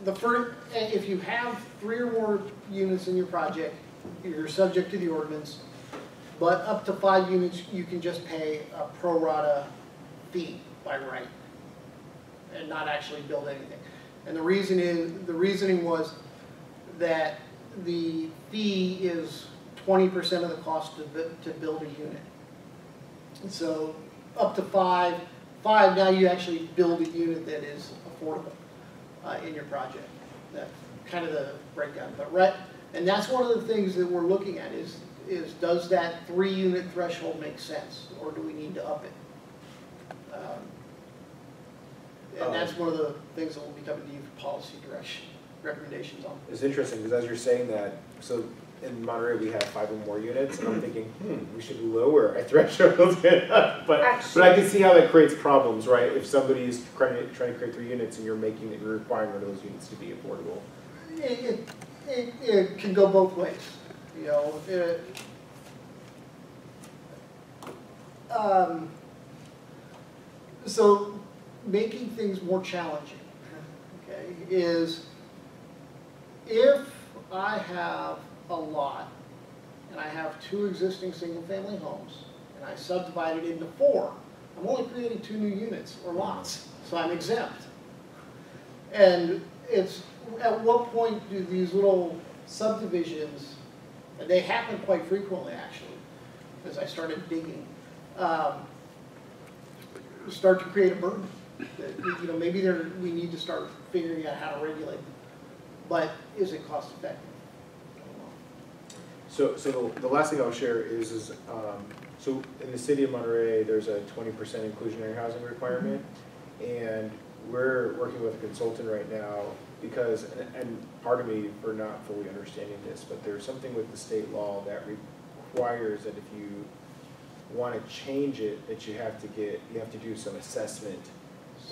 the first, if you have 3 or more units in your project, you're subject to the ordinance. But up to 5 units, you can just pay a pro rata fee by right and not actually build anything. And the reasoning was that the fee is 20% of the cost to build a unit. And so up to 5, now you actually build a unit that is affordable in your project. That's kind of the breakdown. But and that's one of the things that we're looking at is does that 3-unit threshold make sense, or do we need to up it? And that's one of the things that we'll be coming to you for policy direction recommendations on. It's interesting because as you're saying that, so in Monterey we have 5 or more units, and I'm thinking, we should lower our threshold. but I can see how that creates problems, right? If somebody's trying to create 3 units and you're requiring one of those units to be affordable. It can go both ways, you know. So making things more challenging, okay, is if I have a lot and I have 2 existing single-family homes and I subdivide it into 4, I'm only creating 2 new units or lots, so I'm exempt. And it's at what point do these little subdivisions, and they happen quite frequently actually, as I started digging, start to create a burden. That, you know, maybe we need to start figuring out how to regulate them. But is it cost effective? So the last thing I'll share is so in the city of Monterey, there's a 20% inclusionary housing requirement, and we're working with a consultant right now because, and pardon me for not fully understanding this, but there's something with the state law that requires that if you want to change it, that you have to do some assessment.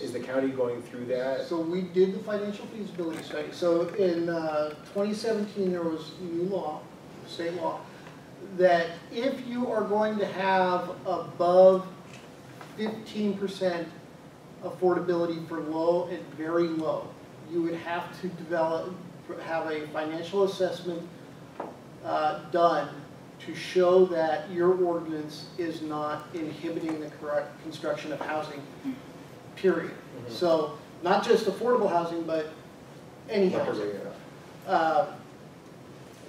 Is the county going through that? So we did the financial feasibility study. So in 2017, there was new law, state law, that if you are going to have above 15% affordability for low and very low, you would have to have a financial assessment done to show that your ordinance is not inhibiting the correct construction of housing, period. Mm-hmm. So not just affordable housing, but any housing.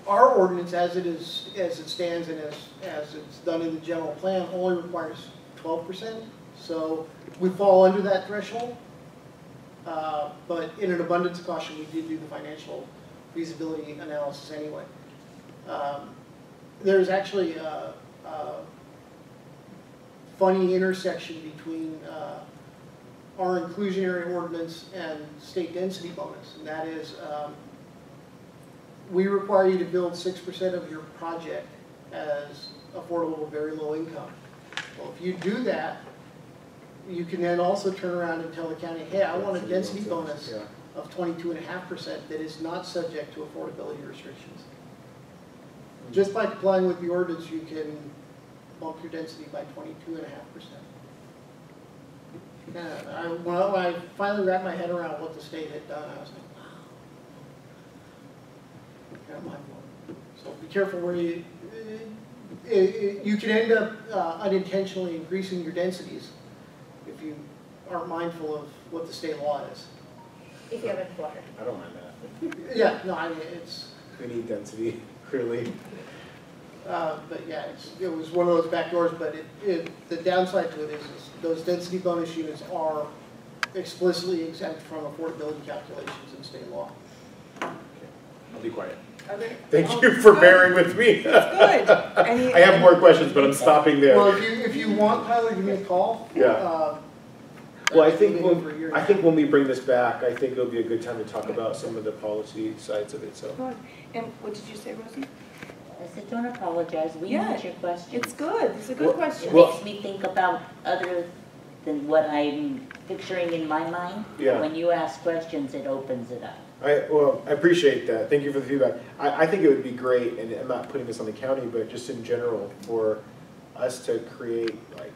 Our ordinance, as it stands and as it's done in the general plan, only requires 12%. So we fall under that threshold. But in an abundance of caution, we did do the financial feasibility analysis anyway. There's actually a funny intersection between our inclusionary ordinance and state density bonus, and that is we require you to build 6% of your project as affordable, very low income. Well, if you do that, you can then also turn around and tell the county, hey, I want a density bonus Yeah. of 22.5% that is not subject to affordability restrictions. Just by complying with the ordinance, you can bump your density by 22.5%. When I finally wrapped my head around what the state had done, I was like, wow. Kind of mind blowing. So be careful where you can end up unintentionally increasing your densities if you aren't mindful of what the state law is. If you have enough water. I don't mind that. Yeah, no, I mean, it's, We need density, clearly. but yeah, it was one of those backdoors, but the downside to it is those density bonus units are explicitly exempt from affordability calculations in state law. I'll be quiet. Okay. Thank Oh, you for good. bearing with me. Good. I have more questions, but I'm stopping there. Well, if you want, Tyler, give me a call. Yeah. Well, I think when when we bring this back, I think it'll be a good time to talk about some of the policy sides of it, so. Good. And what did you say, Rosie? I said, don't apologize, we Yeah, need your question. It's good, it's a good Well, question. It well- makes me think about other than what I'm picturing in my mind. Yeah. When you ask questions, it opens it up. I appreciate that. Thank you for the feedback. I think it would be great, and I'm not putting this on the county, but just in general, for us to create like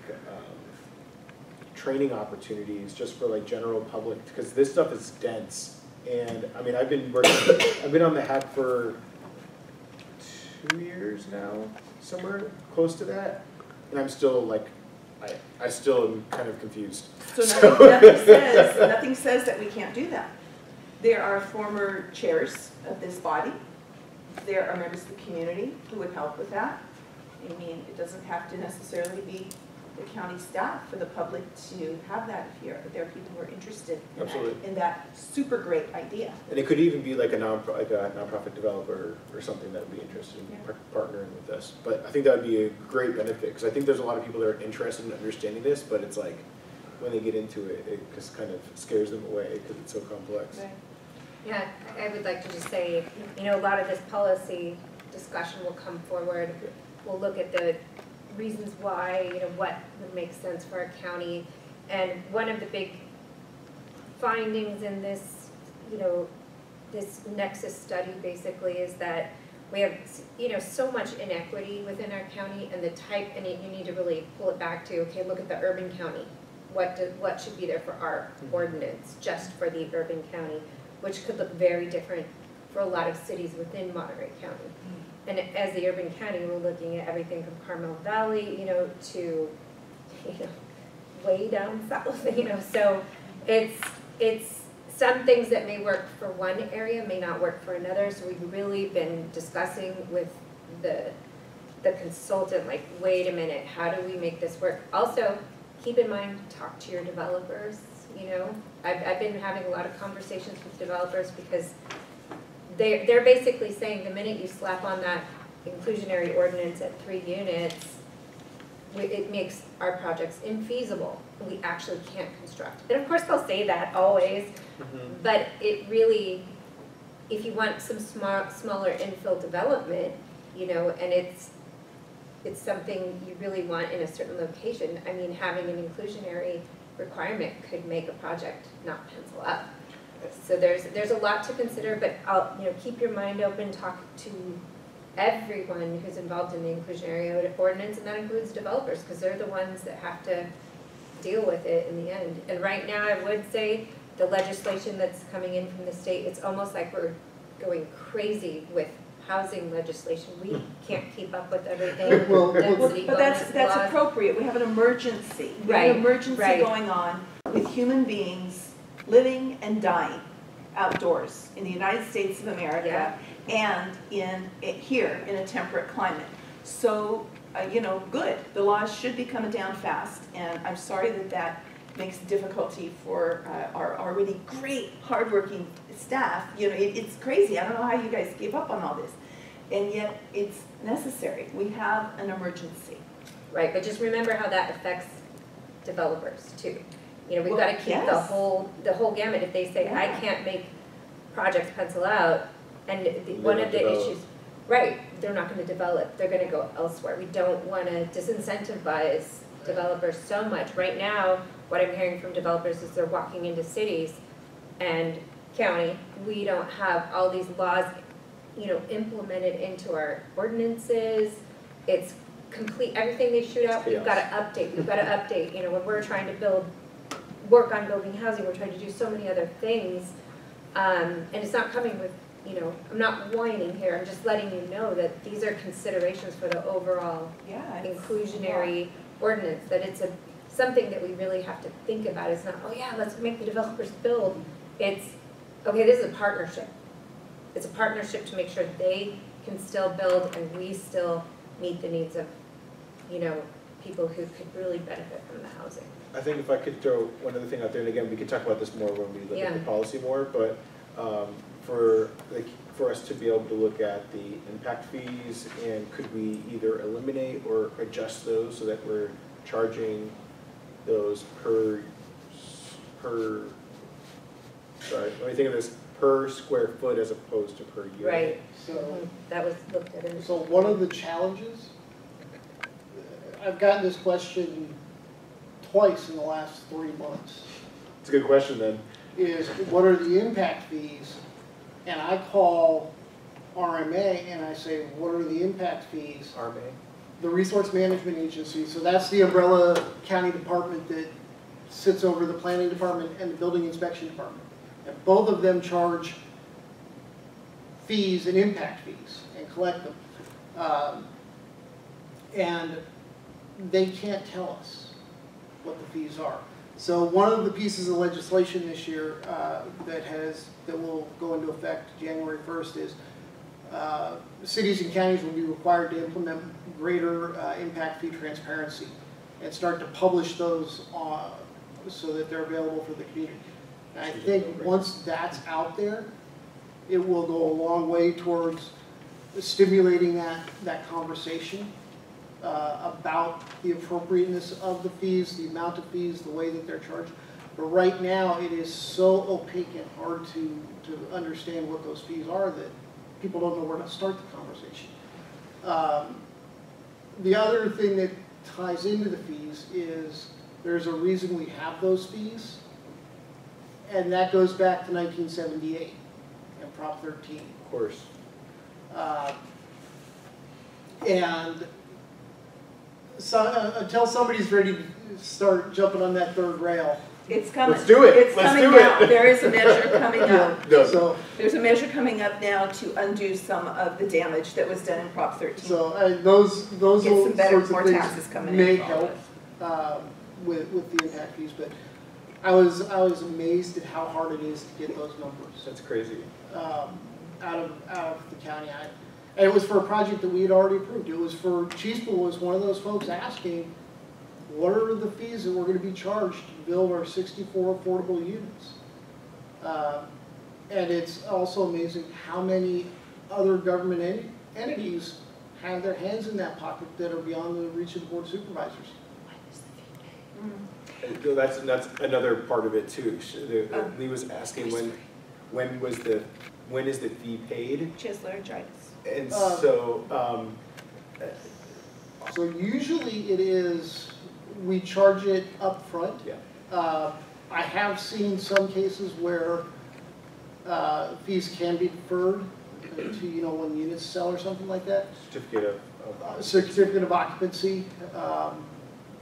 training opportunities just for like general public, because this stuff is dense. And I mean, I've been on the hack for 2 years now, somewhere close to that, and I'm still like, I still am kind of confused. So nothing says that we can't do that. There are former chairs of this body. There are members of the community who would help with that. I mean, it doesn't have to necessarily be the county staff for the public to have that here, but there are people who are interested in Absolutely. that, in that super great idea. And it could even be like a nonprofit developer or something that would be interested in Yeah. partnering with us. But I think that would be a great benefit, because I think there's a lot of people that are interested in understanding this, but it's like, when they get into it, it just kind of scares them away because it's so complex. Right. Yeah, I would like to just say, you know, a lot of this policy discussion will come forward. We'll look at the reasons why, you know, what would make sense for our county. And one of the big findings in this, you know, this nexus study basically is that we have, you know, so much inequity within our county, and the type, and you need to really pull it back to, okay, look at the urban county. What should be there for our ordinance, just for the urban county, which could look very different for a lot of cities within Monterey County. And as the urban county, we're looking at everything from Carmel Valley, you know, to, you know, way down south, you know. So it's some things that may work for one area may not work for another. So we've really been discussing with the consultant, like, wait a minute, how do we make this work? Also, keep in mind, talk to your developers, you know. I've been having a lot of conversations with developers because they're basically saying the minute you slap on that inclusionary ordinance at 3 units, it makes our projects infeasible. We actually can't construct. And of course they'll say that always, but it really, if you want some smaller infill development, you know, and it's something you really want in a certain location, I mean, having an inclusionary requirement could make a project not pencil out. So there's a lot to consider, but keep your mind open, talk to everyone who's involved in the inclusionary ordinance, and that includes developers, because they're the ones that have to deal with it in the end. And right now, I would say the legislation that's coming in from the state, it's almost like we're going crazy with housing legislation. We can't keep up with everything. Well, Density But bonus that's laws. appropriate. We have an emergency. We have Right, an emergency right. going on with human beings living and dying outdoors in the United States of America and here in a temperate climate. So, good. The laws should be coming down fast, and I'm sorry that makes difficulty for our already great, hardworking staff. It's crazy. I don't know how you guys gave up on all this. And yet, it's necessary. We have an emergency. Right, but just remember how that affects developers too. We've Well, got to keep yes. the whole gamut. If they say, I Yeah. can't make projects pencil out, and one of the develop. issues, right, they're not gonna develop, they're gonna go elsewhere. We don't wanna disincentivize developers so much. Right now, what I'm hearing from developers is they're walking into cities and county, we don't have all these laws, implemented into our ordinances. It's complete, everything they shoot out, we've gotta update, when we're trying to work on building housing, we're trying to do so many other things. And it's not coming with, I'm not whining here, I'm just letting you know that these are considerations for the overall inclusionary ordinance, that it's something that we really have to think about. It's not, oh yeah, let's make the developers build. It's, okay, this is a partnership. It's a partnership to make sure they can still build and we still meet the needs of, people who could really benefit from the housing. I think if I could throw one other thing out there, and again, we could talk about this more when we look at the policy more, but for us to be able to look at the impact fees, and could we either eliminate or adjust those so that we're charging those sorry, let me think of this, per square foot as opposed to per unit. Right, So, that was looked at in. so one of the challenges, I've gotten this question twice in the last 3 months, It's a good question then. is what are the impact fees? And I call RMA and I say, what are the impact fees? RMA? The Resource Management Agency, so that's the umbrella county department that sits over the planning department and the building inspection department. And both of them charge fees and impact fees and collect them. And they can't tell us what the fees are. So one of the pieces of legislation this year that will go into effect January 1st is cities and counties will be required to implement greater impact fee transparency and start to publish those so that they're available for the community. And I think once that's out there, it will go a long way towards stimulating that conversation about the appropriateness of the fees, the amount of fees, the way that they're charged. But right now, it is so opaque and hard to understand what those fees are that people don't know where to start the conversation. The other thing that ties into the fees is there's a reason we have those fees, and that goes back to 1978 and Prop 13. Of course. And so, until somebody's ready to start jumping on that third rail. It's coming. Let's do it. It's Let's coming do it. out. There is a measure coming up. No. So, There's a measure coming up now to undo some of the damage that was done in Prop 13. so those Get some better, sorts more of taxes things coming in may for all help of with the impact fees, but I was amazed at how hard it is to get those numbers That's crazy. out of the county. And it was for a project that we had already approved. It was for, Cheeseville was one of those folks asking, what are the fees that we're going to be charged to build our 64 affordable units? And it's also amazing how many other government entities have their hands in that pocket that are beyond the reach of the Board of Supervisors. That's another part of it too. Lee was asking when is the fee paid? Chisler-itis. And so, So usually it is, we charge it up front. yeah. I have seen some cases where fees can be deferred to, when units sell or something like that. Certificate of occupancy,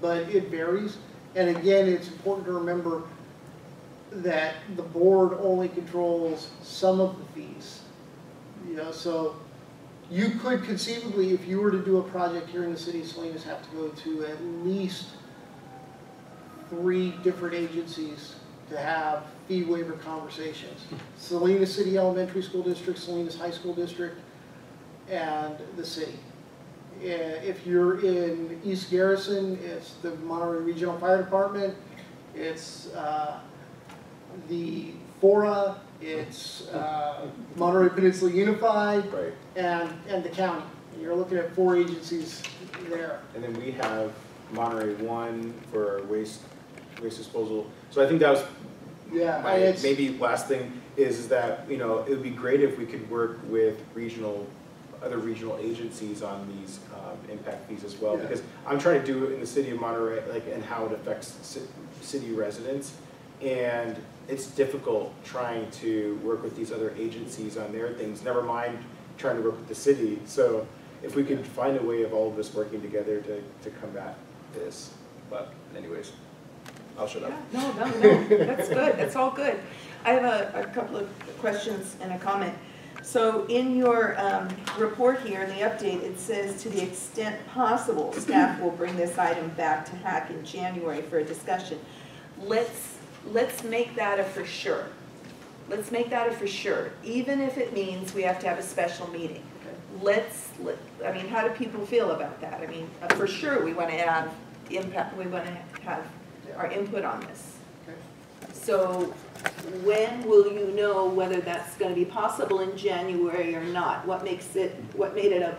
but it varies. And again, it's important to remember that the board only controls some of the fees. So you could conceivably, if you were to do a project here in the city of Salinas, have to go to at least 3 different agencies to have fee waiver conversations. Salinas City Elementary School District, Salinas High School District, and the city. If you're in East Garrison, it's the Monterey Regional Fire Department, it's the FORA, it's Monterey Peninsula Unified, Right. and the county. And you're looking at 4 agencies there. And then we have Monterey 1 for our waste disposal. So I think that was my maybe last thing is that, it would be great if we could work with regional other regional agencies on these impact fees as well, because I'm trying to do it in the city of Monterey, like, and how it affects city residents, and it's difficult trying to work with these other agencies on their things, never mind trying to work with the city. So if we could find a way of all of us working together to combat this. But anyways, I'll shut up. Yeah, no, that's good, that's all good. I have a couple of questions and a comment. So in your report here, in the update, it says, to the extent possible, staff will bring this item back to HAC in January for a discussion. Let's make that a for sure. Let's make that a for sure, even if it means we have to have a special meeting. I mean, how do people feel about that? I mean, for sure, we want to have impact, we want to have our input on this. So when will you know whether that's going to be possible in January or not? What made it a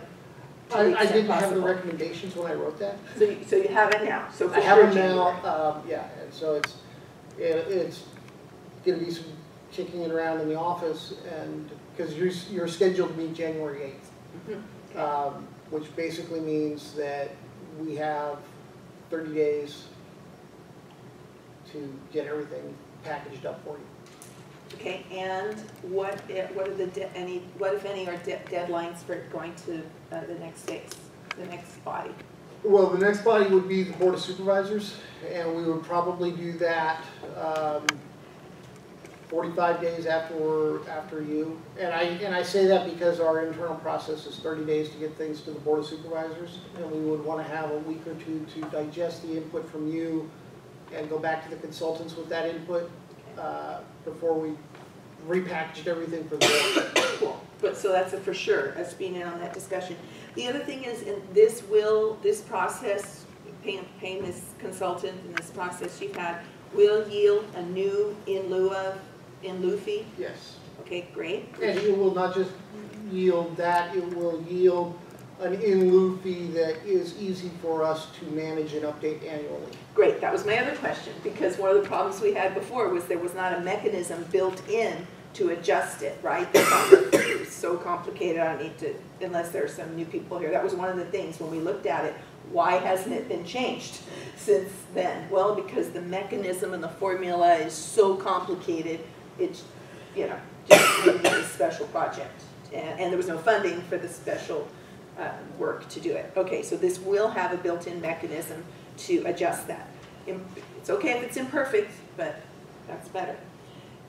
I didn't have the possible? recommendations when I wrote that. So you have it now, so for I have sure them January. now, yeah, and so it's gonna be some kicking it around in the office, and, because you're scheduled to meet January 8th. Okay. Which basically means that we have 30 days to get everything packaged up for you. Okay, and what if any are deadlines for going to the next body? Well, the next body would be the Board of Supervisors, and we would probably do that 45 days after you. And I say that because our internal process is 30 days to get things to the Board of Supervisors, and we would want to have a week or two to digest the input from you and go back to the consultants with that input before we repackaged everything for the board. Cool. But so that's a for sure, us being in on that discussion. The other thing is, in this process, paying this consultant and this process you've had, will yield a new in lieu fee? Yes. Okay, great. And it will not just yield that, it will yield an in lieu fee that is easy for us to manage and update annually. Great, that was my other question, because one of the problems we had before was there was not a mechanism built in to adjust it, right? It was so complicated, I don't need to, unless there are some new people here. That was one of the things when we looked at it. Why hasn't it been changed since then? Well, because the mechanism and the formula is so complicated, it's, just made it a special project. And there was no funding for the special work to do it. Okay, so this will have a built-in mechanism to adjust that. It's okay if it's imperfect, but that's better.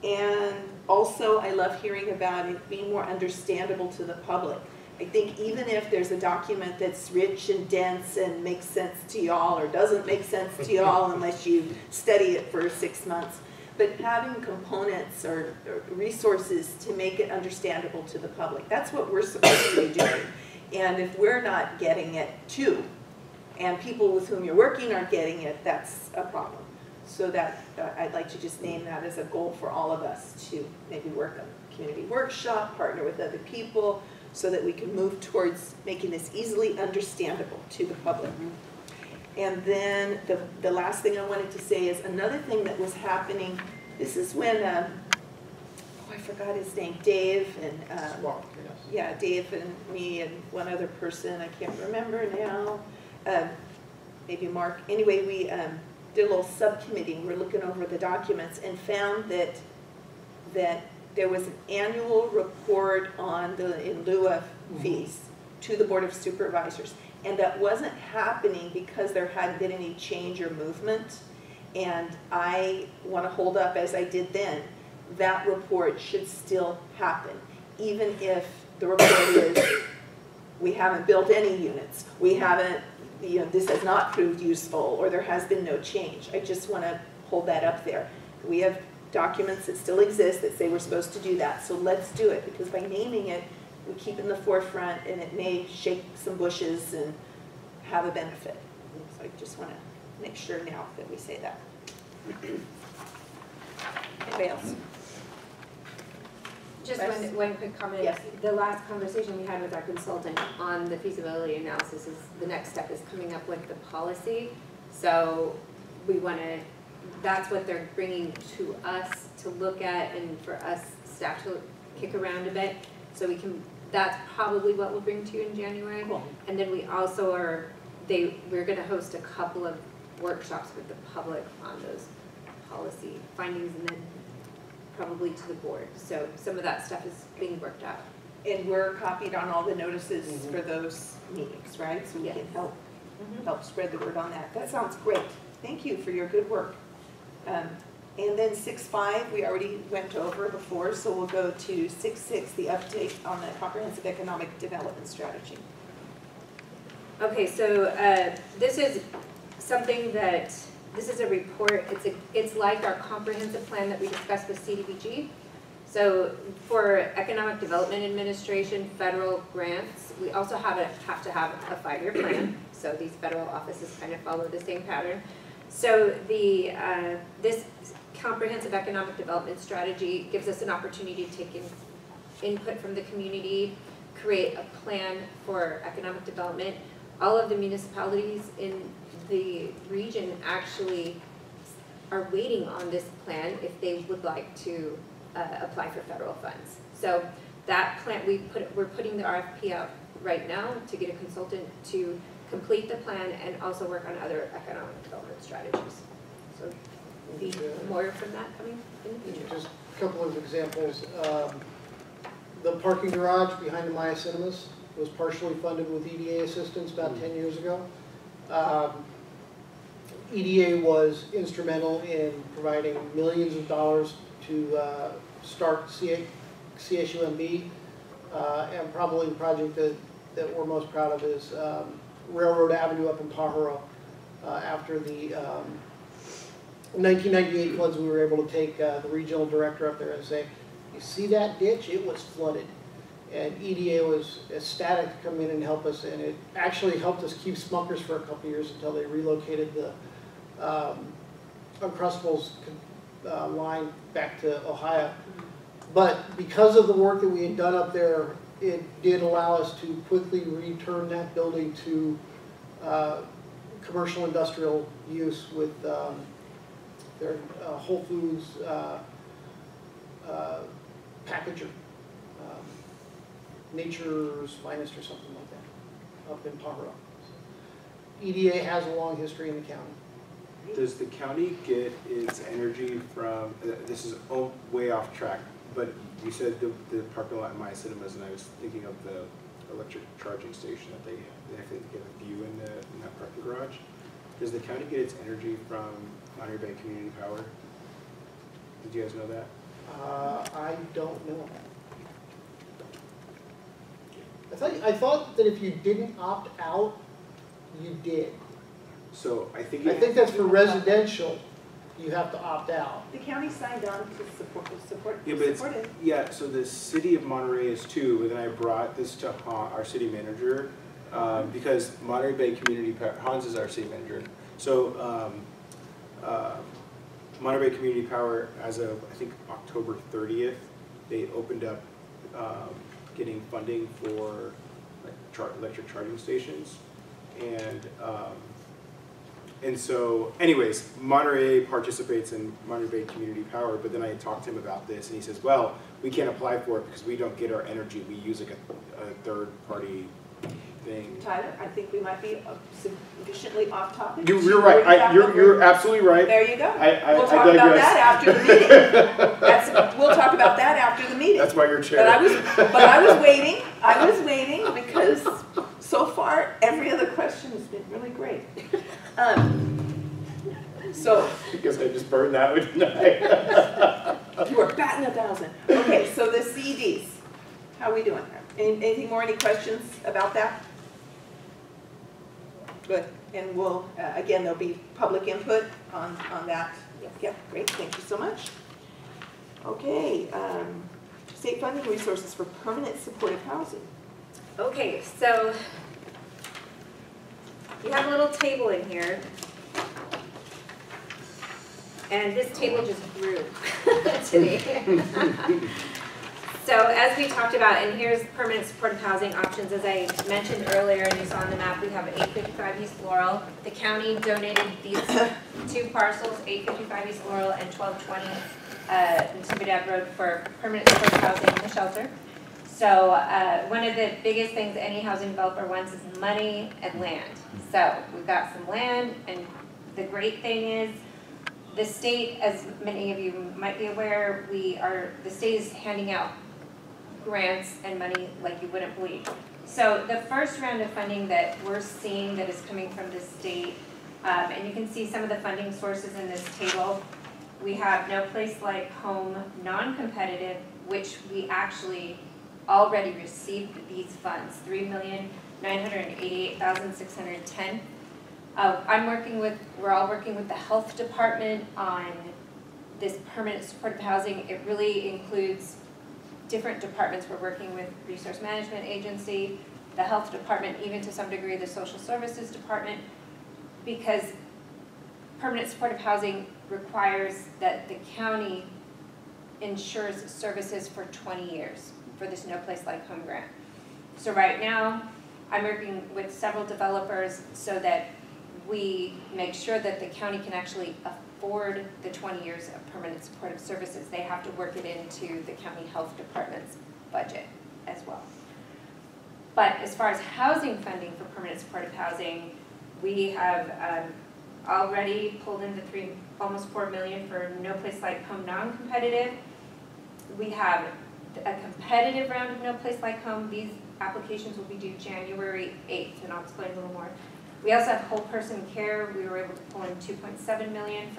And also, I love hearing about it being more understandable to the public. I think even if there's a document that's rich and dense and makes sense to y'all or doesn't make sense to y'all unless you study it for 6 months, but having components or resources to make it understandable to the public, that's what we're supposed to be doing. And if we're not getting it too, and people with whom you're working aren't getting it, that's a problem. So that I'd like to just name that as a goal for all of us to maybe work on a community workshop, partner with other people, so that we can move towards making this easily understandable to the public. And then the last thing I wanted to say is another thing that was happening. This is when, I forgot his name, Dave and, yeah, Dave and me and one other person, I can't remember now, maybe Mark. Anyway, we did a little subcommittee. We're looking over the documents and found that there was an annual report on the in lieu of fees to the Board of Supervisors. And that wasn't happening because there hadn't been any change or movement. And I want to hold up, as I did then, that report should still happen. Even if the report is, we haven't built any units, we haven't, this has not proved useful, or there has been no change. I just want to hold that up there. We have documents that still exist that say we're supposed to do that, so let's do it, because by naming it, we keep it in the forefront, and it may shake some bushes and have a benefit. So I just want to make sure now that we say that. Anybody else? Just Yes. one quick comment. Yes. The last conversation we had with our consultant on the feasibility analysis is the next step is coming up with the policy. So we want to, that's what they're bringing to us to look at and for us staff to kick around a bit so we can that's probably what we'll bring to you in January. Cool. And then we also we're gonna host a couple of workshops with the public on those policy findings and then probably to the board. So some of that stuff is being worked out. And we're copied on all the notices for those meetings, right? So we Yes. can help spread the word on that. That sounds great. Thank you for your good work. And then 6.5, we already went over before, so we'll go to 6.6, the update on the comprehensive economic development strategy. Okay, so this is something that, this is a report, it's like our comprehensive plan that we discussed with CDBG. So for Economic Development Administration, federal grants, we also have to have a 5-year plan. So these federal offices kind of follow the same pattern. So this comprehensive economic development strategy gives us an opportunity to take input from the community, create a plan for economic development. All of the municipalities in the region actually are waiting on this plan if they would like to apply for federal funds. So that plan, we're putting the RFP out right now to get a consultant to complete the plan and also work on other economic development strategies. So be more from that coming in the future. Just a couple of examples. The parking garage behind the Maya Cinemas was partially funded with EDA assistance about 10 years ago. EDA was instrumental in providing millions of dollars to start CSUMB, and probably the project that we're most proud of is Railroad Avenue up in Pajaro. After the 1998 floods, we were able to take the regional director up there and say, you see that ditch? It was flooded. And EDA was ecstatic to come in and help us, and it actually helped us keep Smuckers for a couple of years until they relocated the Uncrustables line back to Ohio. But because of the work that we had done up there, it did allow us to quickly return that building to commercial industrial use with their Whole Foods packager, Nature's Finest or something like that, up in Pajaro. EDA has a long history in the county. Does the county get its energy from, this is way off track, but you said the parking lot in Maya Cinemas, and I was thinking of the electric charging station that they actually get a view in that parking garage. Does the county get its energy from Monterey Bay Community Power? Did you guys know that? I don't know. I thought that if you didn't opt out, you did. So I think that's for residential. You have to opt out. The county signed on to support yeah, but it. yeah. So the city of Monterey is too. But then I brought this to our city manager because Monterey Bay Community Power, Hans is our city manager. So Monterey Bay Community Power, as of I think October 30th, they opened up getting funding for like electric charging stations, and so, anyways, Monterey participates in Monterey Bay Community Power, but then I talked to him about this, and he says, well, we can't apply for it because we don't get our energy. We use like a third-party thing. Tyler, I think we might be sufficiently off topic. You're right. You're absolutely right. There you go. We'll talk about that after the meeting. We'll talk about that after the meeting. That's why you're chair. But I was waiting. I was waiting because so far every other question has been really great. So because I just burned that one tonight. You were batting 1,000. Okay, so the CDs. How are we doing? Anything more? Any questions about that? Good. And we'll, again, there'll be public input on that. Yeah, great. Thank you so much. Okay, state funding resources for permanent supportive housing. Okay, so you have a little table in here. And this table just grew today. So as we talked about, and here's permanent supportive housing options. As I mentioned earlier, and you saw on the map, we have 855 East Laurel. The county donated these two parcels, 855 East Laurel and 1220 Natividad Road, for permanent supportive housing in the shelter. So one of the biggest things any housing developer wants is money and land. So we've got some land, and the great thing is the state, as many of you might be aware, the state is handing out grants and money like you wouldn't believe. So the first round of funding that we're seeing that is coming from the state, and you can see some of the funding sources in this table. We have No Place Like Home non-competitive, which we actually already received these funds, $3,988,610. We're all working with the health department on this permanent supportive housing. It really includes different departments. We're working with Resource Management Agency, the health department, even to some degree the social services department, because permanent supportive housing requires that the county insures services for 20 years for this No Place Like Home grant. So right now, I'm working with several developers so that we make sure that the county can actually afford the 20 years of permanent supportive services. They have to work it into the county health department's budget as well. But as far as housing funding for permanent supportive housing, we have already pulled in almost $4 million for No Place Like Home non-competitive. We have a competitive round of No Place Like Home. These applications will be due January 8th, and I'll explain a little more. We also have whole person care. We were able to pull in $2.7 million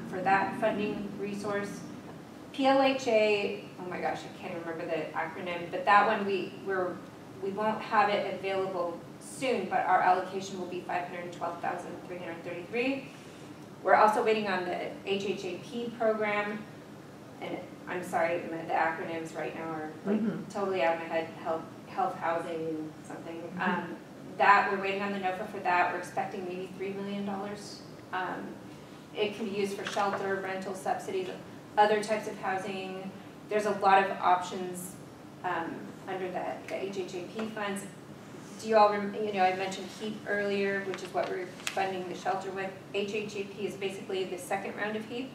for that funding resource. PLHA, oh my gosh, I can't even remember the acronym, but that one we won't have it available soon, but our allocation will be $512,333. We're also waiting on the HHAP program, and I'm sorry, the acronyms right now are like totally out of my head. Health, housing, something. That we're waiting on the NOFA for that. We're expecting maybe $3 million. It can be used for shelter, rental subsidies, other types of housing. There's a lot of options under the HHAP funds. Do you all remember, I mentioned HEAP earlier, which is what we're funding the shelter with. HHAP is basically the second round of HEAP,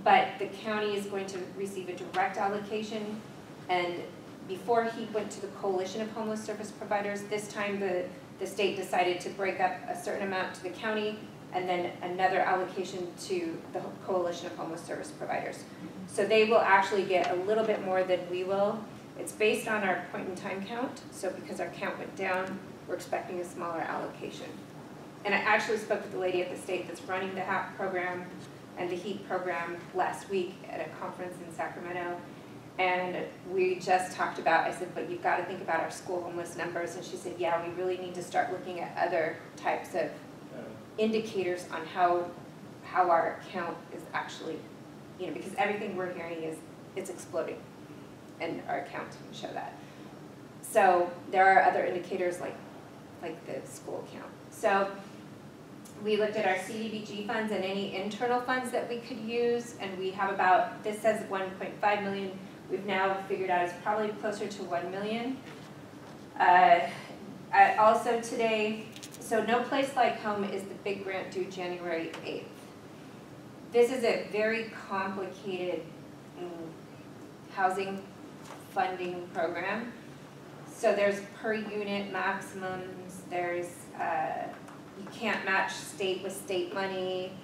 but the county is going to receive a direct allocation, and before HEAP went to the Coalition of Homeless Service Providers, this time the state decided to break up a certain amount to the county and then another allocation to the Coalition of Homeless Service Providers. So they will actually get a little bit more than we will. It's based on our point in time count, so because our count went down, we're expecting a smaller allocation. And I actually spoke with the lady at the state that's running the HAP program and the HEAP program last week at a conference in Sacramento. And we just talked about, I said, but you've got to think about our school homeless numbers. And she said, yeah, we really need to start looking at other types of indicators on how our count is actually, because everything we're hearing is it's exploding. And our count can show that. So there are other indicators like the school count. So we looked at our CDBG funds and any internal funds that we could use, and we have about, this says 1.5 million. We've now figured out it's probably closer to 1 million. Also today, so No Place Like Home is the big grant due January 8th. This is a very complicated housing funding program. So there's per unit maximums, there's, you can't match state with state money.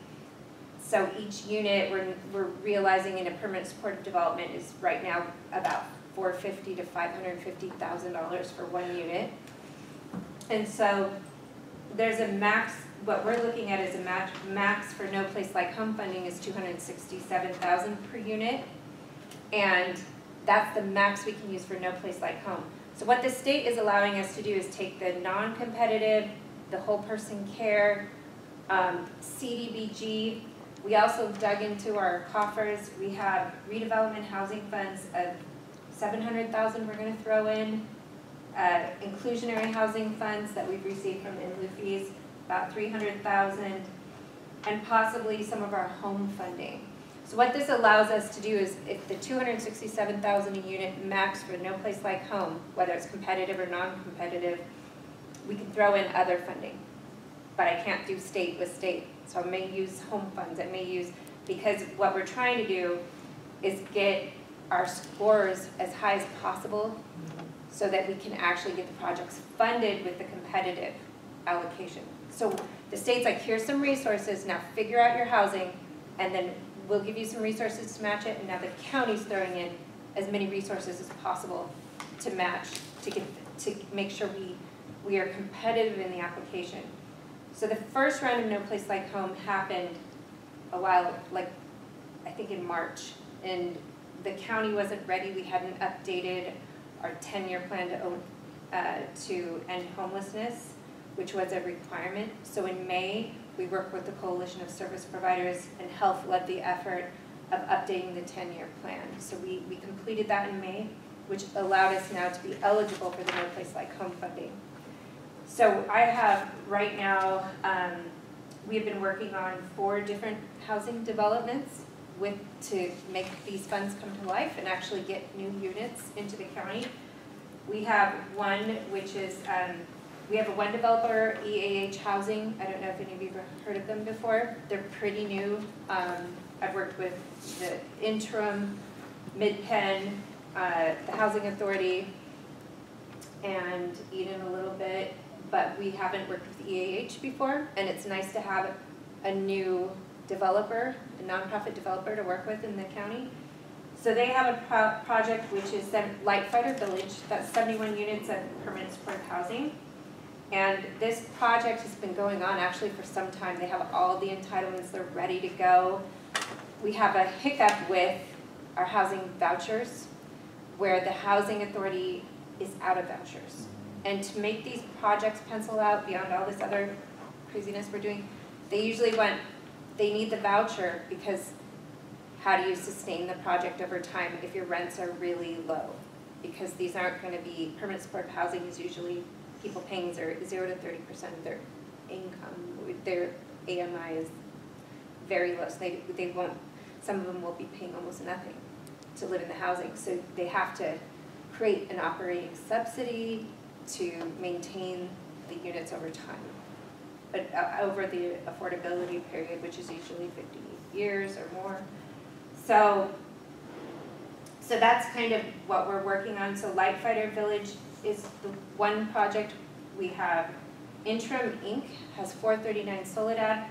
So each unit we're realizing in a permanent supportive development is right now about $450,000 to $550,000 for one unit. And so there's a max, what we're looking at is a max for No Place Like Home funding is $267,000 per unit. And that's the max we can use for No Place Like Home. So what the state is allowing us to do is take the non-competitive, the whole person care, CDBG. We also dug into our coffers. We have redevelopment housing funds of $700,000 we're going to throw in. Inclusionary housing funds that we've received from in lieu fees, about $300,000, and possibly some of our home funding. So what this allows us to do is, if the $267,000 a unit max for No Place Like Home, whether it's competitive or non-competitive, we can throw in other funding. But I can't do state with state. So I may use home funds, I may use, because what we're trying to do is get our scores as high as possible so that we can actually get the projects funded with the competitive allocation. So the state's like, here's some resources, now figure out your housing, and then we'll give you some resources to match it, and now the county's throwing in as many resources as possible to match, to make sure we are competitive in the application. So the first round of No Place Like Home happened a while, like I think in March, and the county wasn't ready. We hadn't updated our 10-year plan to end homelessness, which was a requirement. So in May, we worked with the Coalition of Service Providers, and Health led the effort of updating the 10-year plan. So we completed that in May, which allowed us now to be eligible for the No Place Like Home funding. So I have right now, we have been working on 4 different housing developments to make these funds come to life and actually get new units into the county. We have one which is, we have a one developer, EAH Housing. I don't know if any of you have heard of them before. They're pretty new. I've worked with the Interim, Mid-Penn, the Housing Authority, and Eden a little bit, but we haven't worked with EAH before, and it's nice to have a new developer, a nonprofit developer to work with in the county. So they have a project which is Lightfighter Village, that's 71 units of permanent supportive housing. And this project has been going on actually for some time. They have all the entitlements, they're ready to go. We have a hiccup with our housing vouchers, where the Housing Authority is out of vouchers. And to make these projects pencil out beyond all this other craziness we're doing, they usually they need the voucher, because how do you sustain the project over time if your rents are really low? Because these aren't going to be, permanent supportive housing is usually people paying 0 to 30% of their income. Their AMI is very low, so they won't, some of them will be paying almost nothing to live in the housing. So they have to create an operating subsidy to maintain the units over time, but over the affordability period, which is usually 50 years or more. So that's kind of what we're working on. So Lightfighter Village is the one project. We have Interim Inc. has 439 Soledad.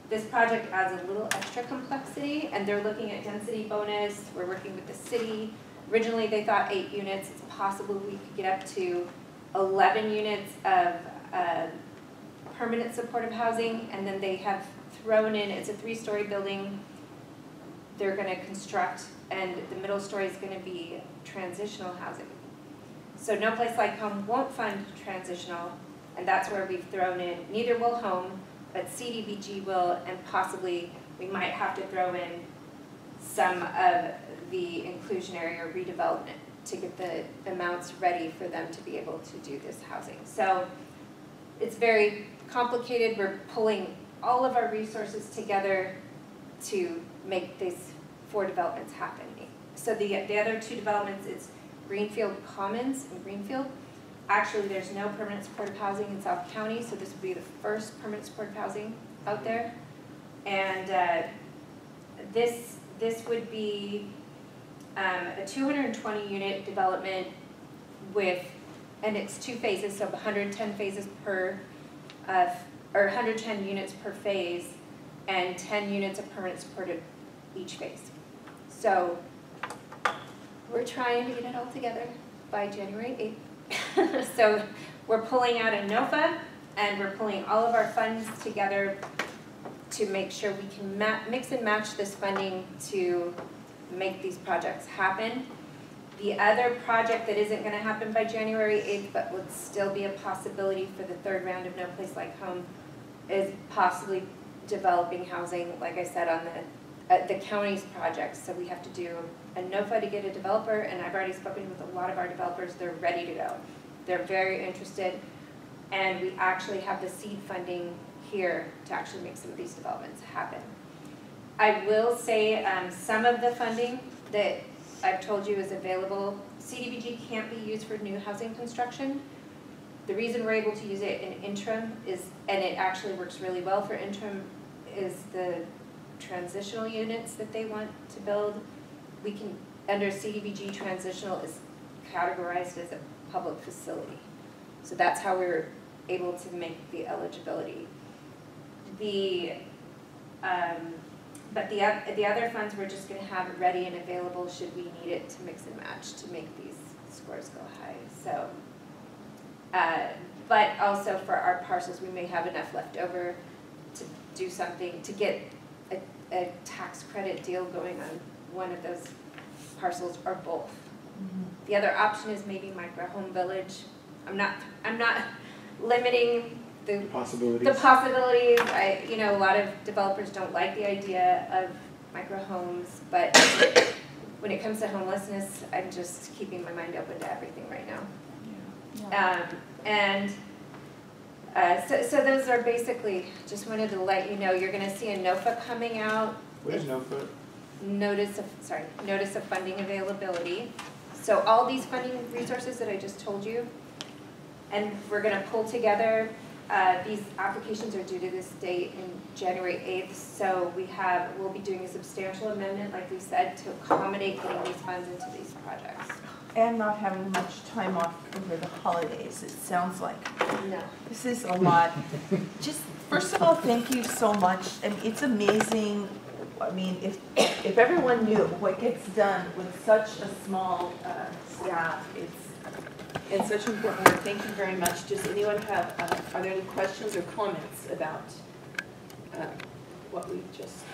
This project adds a little extra complexity, and they're looking at density bonus. We're working with the city. Originally they thought 8 units. It's possible we could get up to 11 units of permanent supportive housing, and then they have thrown in, it's a 3-story building they're going to construct, and the middle story is going to be transitional housing. So No Place Like Home won't fund transitional, and that's where we've thrown in, neither will Home, but CDBG will, and possibly we might have to throw in some of the inclusionary or redevelopment to get the amounts ready for them to be able to do this housing. So it's very complicated. We're pulling all of our resources together to make these 4 developments happen. So the other 2 developments, it's Greenfield Commons in Greenfield. Actually, there's no permanent supportive housing in South County, so this would be the first permanent supportive housing out there. And this would be a 220 unit development with, and it's 2 phases, so 110 phases per, or 110 units per phase, and 10 units of permanent supported each phase. So we're trying to get it all together by January 8th. So we're pulling out a NOFA, and we're pulling all of our funds together to make sure we can mix and match this funding to make these projects happen. The other project that isn't going to happen by January 8th, but would still be a possibility for the 3rd round of No Place Like Home, is possibly developing housing, like I said, on the county's projects. So we have to do a NOFA to get a developer, and I've already spoken with a lot of our developers. They're ready to go. They're very interested, and we actually have the seed funding here to actually make some of these developments happen. I will say some of the funding that I've told you is available. CDBG can't be used for new housing construction. The reason we're able to use it in interim is, and it actually works really well for interim, is the transitional units that they want to build. We can under CDBG transitional is categorized as a public facility. So that's how we were able to make the eligibility. But the other funds we're just gonna have ready and available should we need it to mix and match to make these scores go high. So, but also for our parcels, we may have enough left over to do something, to get a tax credit deal going on one of those parcels or both. The other option is maybe micro home village. I'm not limiting the possibilities. You know, a lot of developers don't like the idea of micro homes, but when it comes to homelessness, I'm just keeping my mind open to everything right now. So those are basically, just wanted to let you know, you're gonna see a NOFA coming out. What is NOFA? Notice of funding availability. So all these funding resources that I just told you, and we're gonna pull together, these applications are due to this date in January 8th, so we'll be doing a substantial amendment, like we said, to accommodate getting these funds into these projects. And not having much time off over the holidays, it sounds like. No. This is a lot. Just, first of all, thank you so much. I mean, it's amazing. I mean, if everyone knew what gets done with such a small staff, and such important work. Thank you very much. Does anyone have, are there any questions or comments about what we just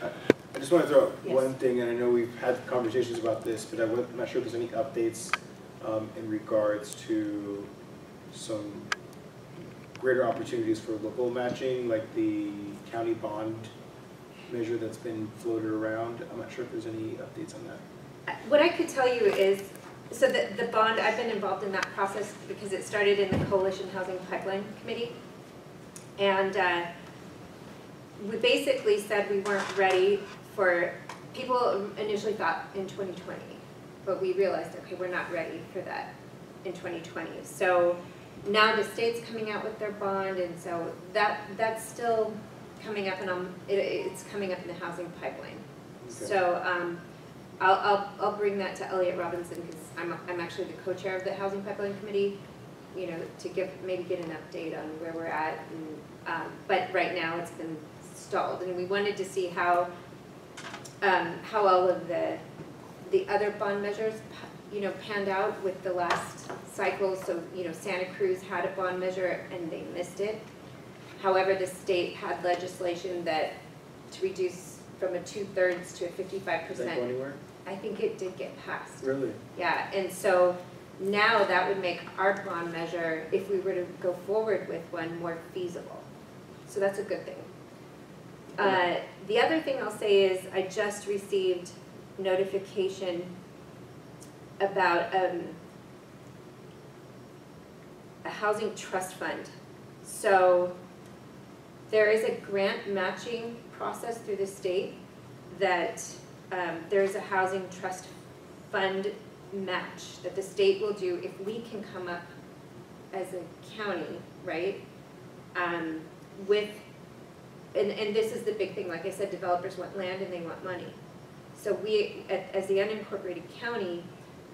did? I just want to throw out Yes. one thing, and I know we've had conversations about this, but I'm not sure if there's any updates in regards to some greater opportunities for local matching, like the county bond measure that's been floated around. I'm not sure if there's any updates on that. What I could tell you is, so the bond, I've been involved in that process because it started in the Coalition Housing Pipeline Committee. And we basically said we weren't ready for, people initially thought in 2020, but we realized, okay, we're not ready for that in 2020. So now the state's coming out with their bond, and so that's still coming up, and it's coming up in the housing pipeline. Okay. So I'll bring that to Elliot Robinson, because I'm actually the co-chair of the Housing Pipeline Committee, you know, to maybe get an update on where we're at. And, but right now it's been stalled, and we wanted to see how all of the other bond measures, you know, panned out with the last cycle. So, you know, Santa Cruz had a bond measure and they missed it. However, the state had legislation that to reduce from a 2/3 to a 55%. Did that go anywhere? I think it did get passed. Really? Yeah, and so now that would make our bond measure, if we were to go forward with one, more feasible. So that's a good thing. The other thing I'll say is I just received notification about a housing trust fund. So there is a grant matching process through the state that there's a housing trust fund match that the state will do if we can come up as a county, right? With, and this is the big thing, like I said, developers want land and they want money. So we, as the unincorporated county,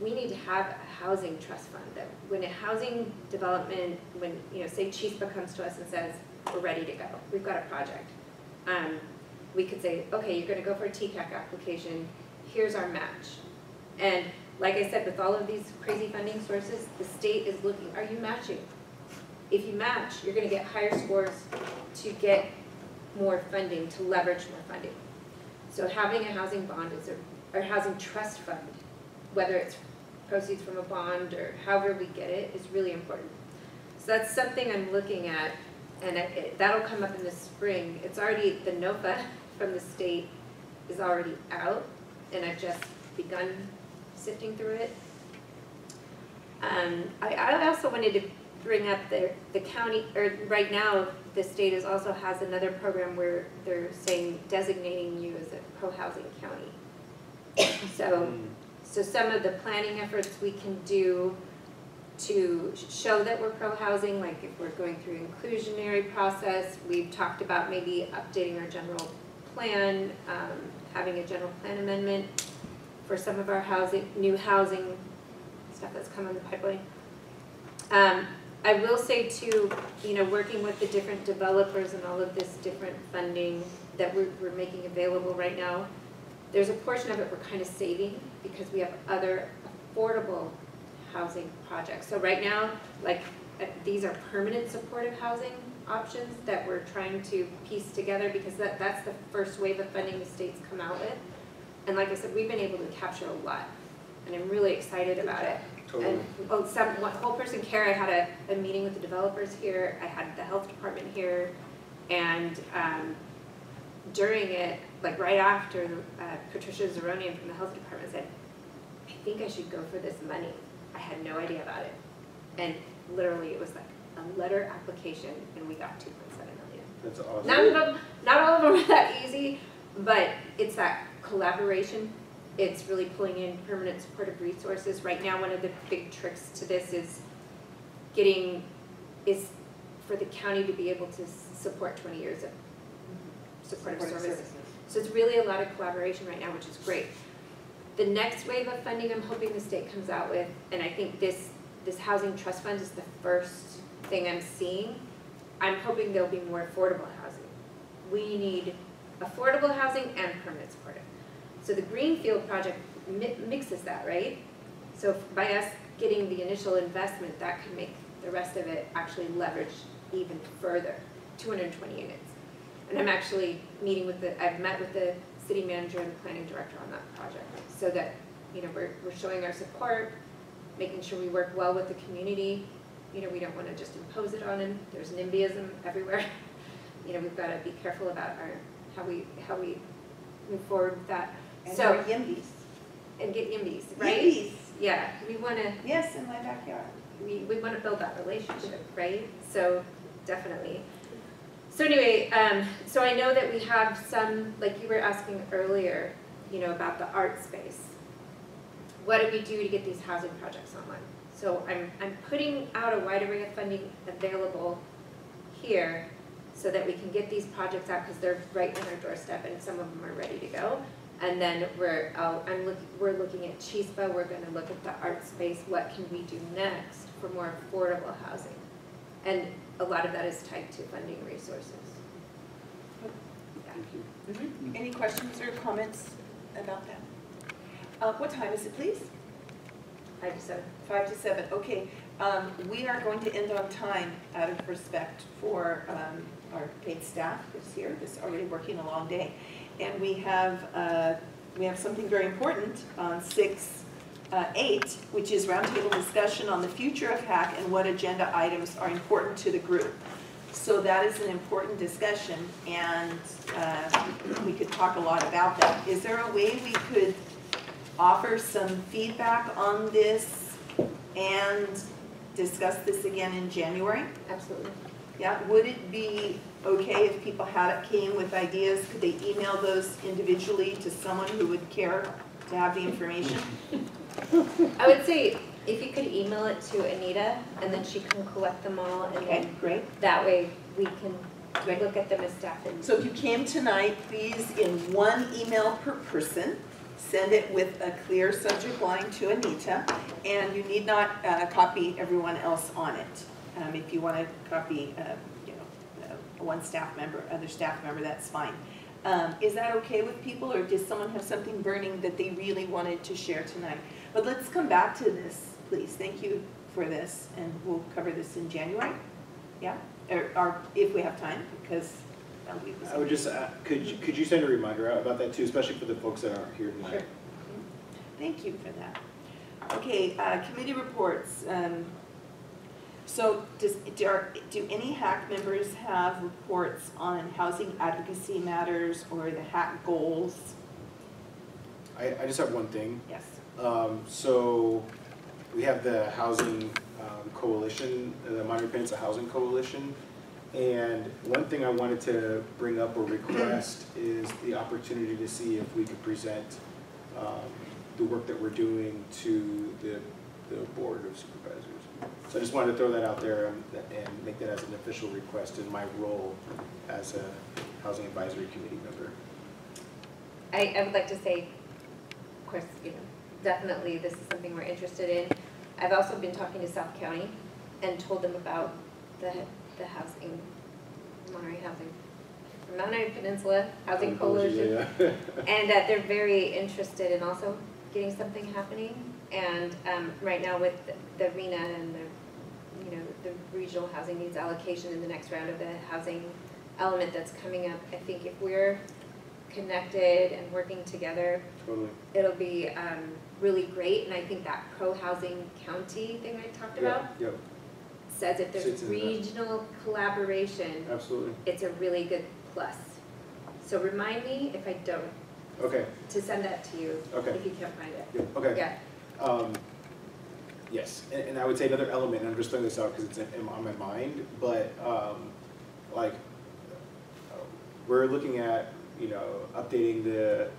we need to have a housing trust fund that when a housing development, when, you know, say Chispa comes to us and says, we're ready to go, we've got a project. We could say, okay, you're gonna go for a TCAC application, here's our match. And like I said, with all of these crazy funding sources, the state is looking, are you matching? If you match, you're gonna get higher scores to get more funding, to leverage more funding. So having a housing bond or housing trust fund, whether it's proceeds from a bond or however we get it, is really important. So that's something I'm looking at, and that'll come up in the spring. It's already, the NOFA from the state is already out, and I've just begun sifting through it. I also wanted to bring up the county, or right now, the state also has another program where they're saying designating you as a pro-housing county. So some of the planning efforts we can do to show that we're pro-housing, like if we're going through inclusionary process, we've talked about maybe updating our general plan, having a general plan amendment for some of our new housing stuff that's come in the pipeline. I will say too, you know, working with the different developers and all of this different funding that we're making available right now, there's a portion of it we're kind of saving because we have other affordable housing projects. So right now, like, these are permanent supportive housing options that we're trying to piece together because that's the first wave of funding the state's come out with. And like I said, we've been able to capture a lot, and I'm really excited about it. Totally. And whole person care, I had a meeting with the developers here, I had the health department here, and during it, like right after, Patricia Zeronian from the health department said, I think I should go for this money. I had no idea about it. And literally it was like a letter application and we got 2.7 million. That's awesome. Not all of them are that easy, but it's that collaboration. It's really pulling in permanent supportive resources. Right now, one of the big tricks to this is for the county to be able to support 20 years of supportive services. So it's really a lot of collaboration right now, which is great. The next wave of funding I'm hoping the state comes out with, and I think this housing trust fund is the first thing I'm seeing. I'm hoping there'll be more affordable housing. We need affordable housing and permanent supportive. So the Greenfield project mixes that, right? So by us getting the initial investment, that can make the rest of it actually leverage even further, 220 units. And I'm actually I've met with the city manager and the planning director on that project, so that, you know, we're showing our support, making sure we work well with the community. You know, we don't want to just impose it on them. There's NIMBYism everywhere. You know, we've got to be careful about how we move forward with that. And so our YIMBYs. And get YIMBYs, right? YIMBYs. Yeah, we want to. Yes, in my backyard. We want to build that relationship, right? So definitely. So anyway, so I know that we have some, like you were asking earlier, you know, about the art space. What do we do to get these housing projects online? So I'm putting out a wide array of funding available here so that we can get these projects out because they're right on our doorstep and some of them are ready to go. And then we're looking at CHISPA, we're going to look at the art space, what can we do next for more affordable housing? And a lot of that is tied to funding resources. Yeah. Mm-hmm. Any questions or comments about that? What time is it, please? 5 to 7. 5 to 7, okay. We are going to end on time out of respect for our paid staff that's here, that's already working a long day. And we have something very important on 6-8, which is roundtable discussion on the future of HAC and what agenda items are important to the group. So that is an important discussion, and we could talk a lot about that. Is there a way we could offer some feedback on this and discuss this again in January? Absolutely. Yeah, would it be okay if people came with ideas, could they email those individually to someone who would care to have the information? I would say if you could email it to Anita and then she can collect them all, and Okay, then great. that way we can look at them as staff. And So if you came tonight, please, in one email per person, send it with a clear subject line to Anita, and you need not copy everyone else on it. If you want to copy, one staff member, other staff member, that's fine. Is that okay with people, or does someone have something burning that they really wanted to share tonight? But let's come back to this, please. Thank you for this, and we'll cover this in January. Yeah, or if we have time, because that'll be. I would just, could you send a reminder out about that too, especially for the folks that aren't here tonight? Sure. Thank you for that. Okay, committee reports. So do any HAC members have reports on housing advocacy matters or the HAC goals? I just have one thing. Yes. So we have the housing coalition, the Monterey Peninsula Housing Coalition. And one thing I wanted to bring up or request is the opportunity to see if we could present the work that we're doing to the Board of Supervisors. So I just wanted to throw that out there and make that as an official request in my role as a Housing Advisory Committee member. I would like to say course, you know, definitely this is something we're interested in. I've also been talking to South County and told them about the housing, Monterey Peninsula Housing Coalition. Yeah. And that they're very interested in also getting something happening. And right now with the RENA and the, you know, the regional housing needs allocation in the next round of the housing element that's coming up, I think if we're connected and working together, Totally. it'll be really great. And I think that pro-housing county thing I talked about Yep. says if there's Sits in that. regional collaboration, Absolutely. it's a really good plus. So remind me if I don't, Okay. to send that to you Okay. if you can't find it. Yep. Okay. Yeah. Yes, and I would say another element, and I'm just throwing this out because it's on my mind, but like we're looking at, you know, updating the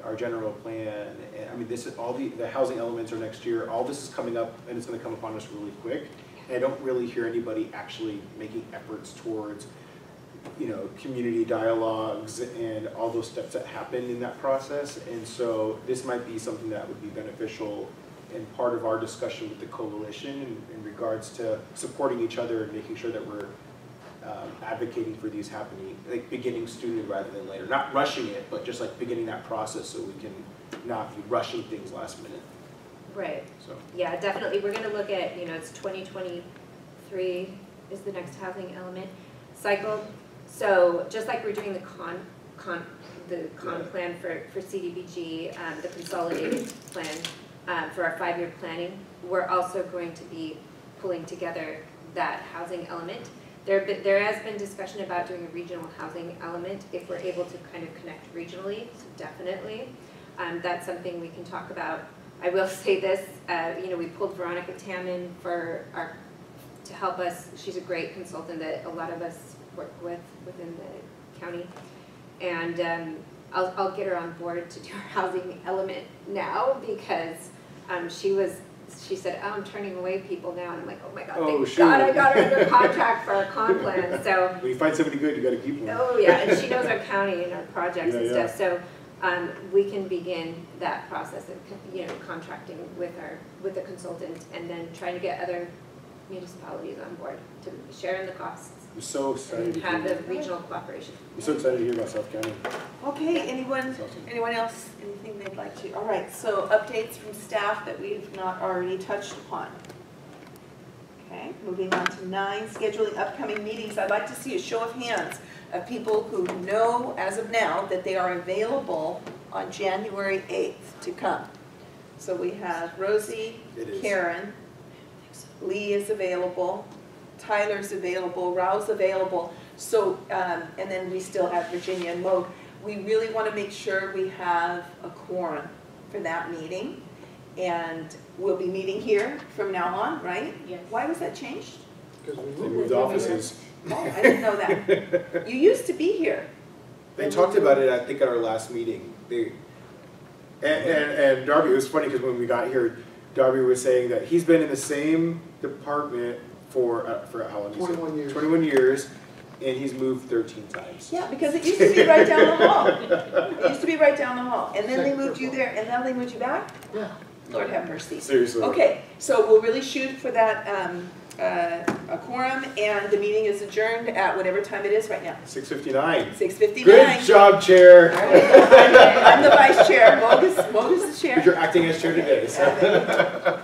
our general plan, and I mean this is all the housing elements are next year. All this is coming up, and it's going to come upon us really quick. And I don't really hear anybody actually making efforts towards, you know, community dialogues and all those steps that happen in that process. And so this might be something that would be beneficial and part of our discussion with the coalition in regards to supporting each other and making sure that we're advocating for these happening, like beginning sooner rather than later. Not rushing it, but just like beginning that process so we can not be rushing things last minute. Right. So Yeah, definitely. We're going to look at, you know, it's 2023 is the next housing element cycle. So just like we're doing the con plan for CDBG, the consolidated plan for our 5-year planning, we're also going to be pulling together that housing element. There has been discussion about doing a regional housing element if we're able to kind of connect regionally, so definitely. That's something we can talk about. I will say this, you know, we pulled Veronica Tam in to help us. She's a great consultant that a lot of us work with within the county. And I'll get her on board to do our housing element now because she said, oh, I'm turning away people now. And I'm like, oh my God, thank God I got her under contract for our con plan. So when you find somebody good, you got to keep them. Oh yeah, and she knows our county and our projects and stuff. So we can begin that process of, you know, contracting with a consultant and then trying to get other municipalities on board to share in the costs. I'm so excited. And have the regional cooperation. I'm so excited to hear about South County. Okay, anyone else, anything they'd like to? All right, so updates from staff that we've not already touched upon. Okay, moving on to 9, scheduling upcoming meetings. I'd like to see a show of hands of people who know as of now that they are available on January 8th to come. So we have Rosie, Karen, Lee is available, Tyler's available, Raul's available. So, and then we still have Virginia and Moog. We really want to make sure we have a quorum for that meeting. And we'll be meeting here from now on, right? Yes. Why was that changed? Because we They moved offices. Oh, I didn't know that. You used to be here. They talked about it, I think, at our last meeting. And Darby, it was funny because when we got here, Darby was saying that he's been in the same department for how long? 21 years. 21 years, and he's moved 13 times. Yeah, because it used to be right down the hall. It used to be right down the hall. And then they moved you there, and now they moved you back? Yeah. Lord have mercy. Seriously. Okay, so we'll really shoot for that a quorum, and the meeting is adjourned at whatever time it is right now. 6:59. 6:59. Good job, Chair. I'm the vice chair. Mogus is the chair. You're acting as chair today. So.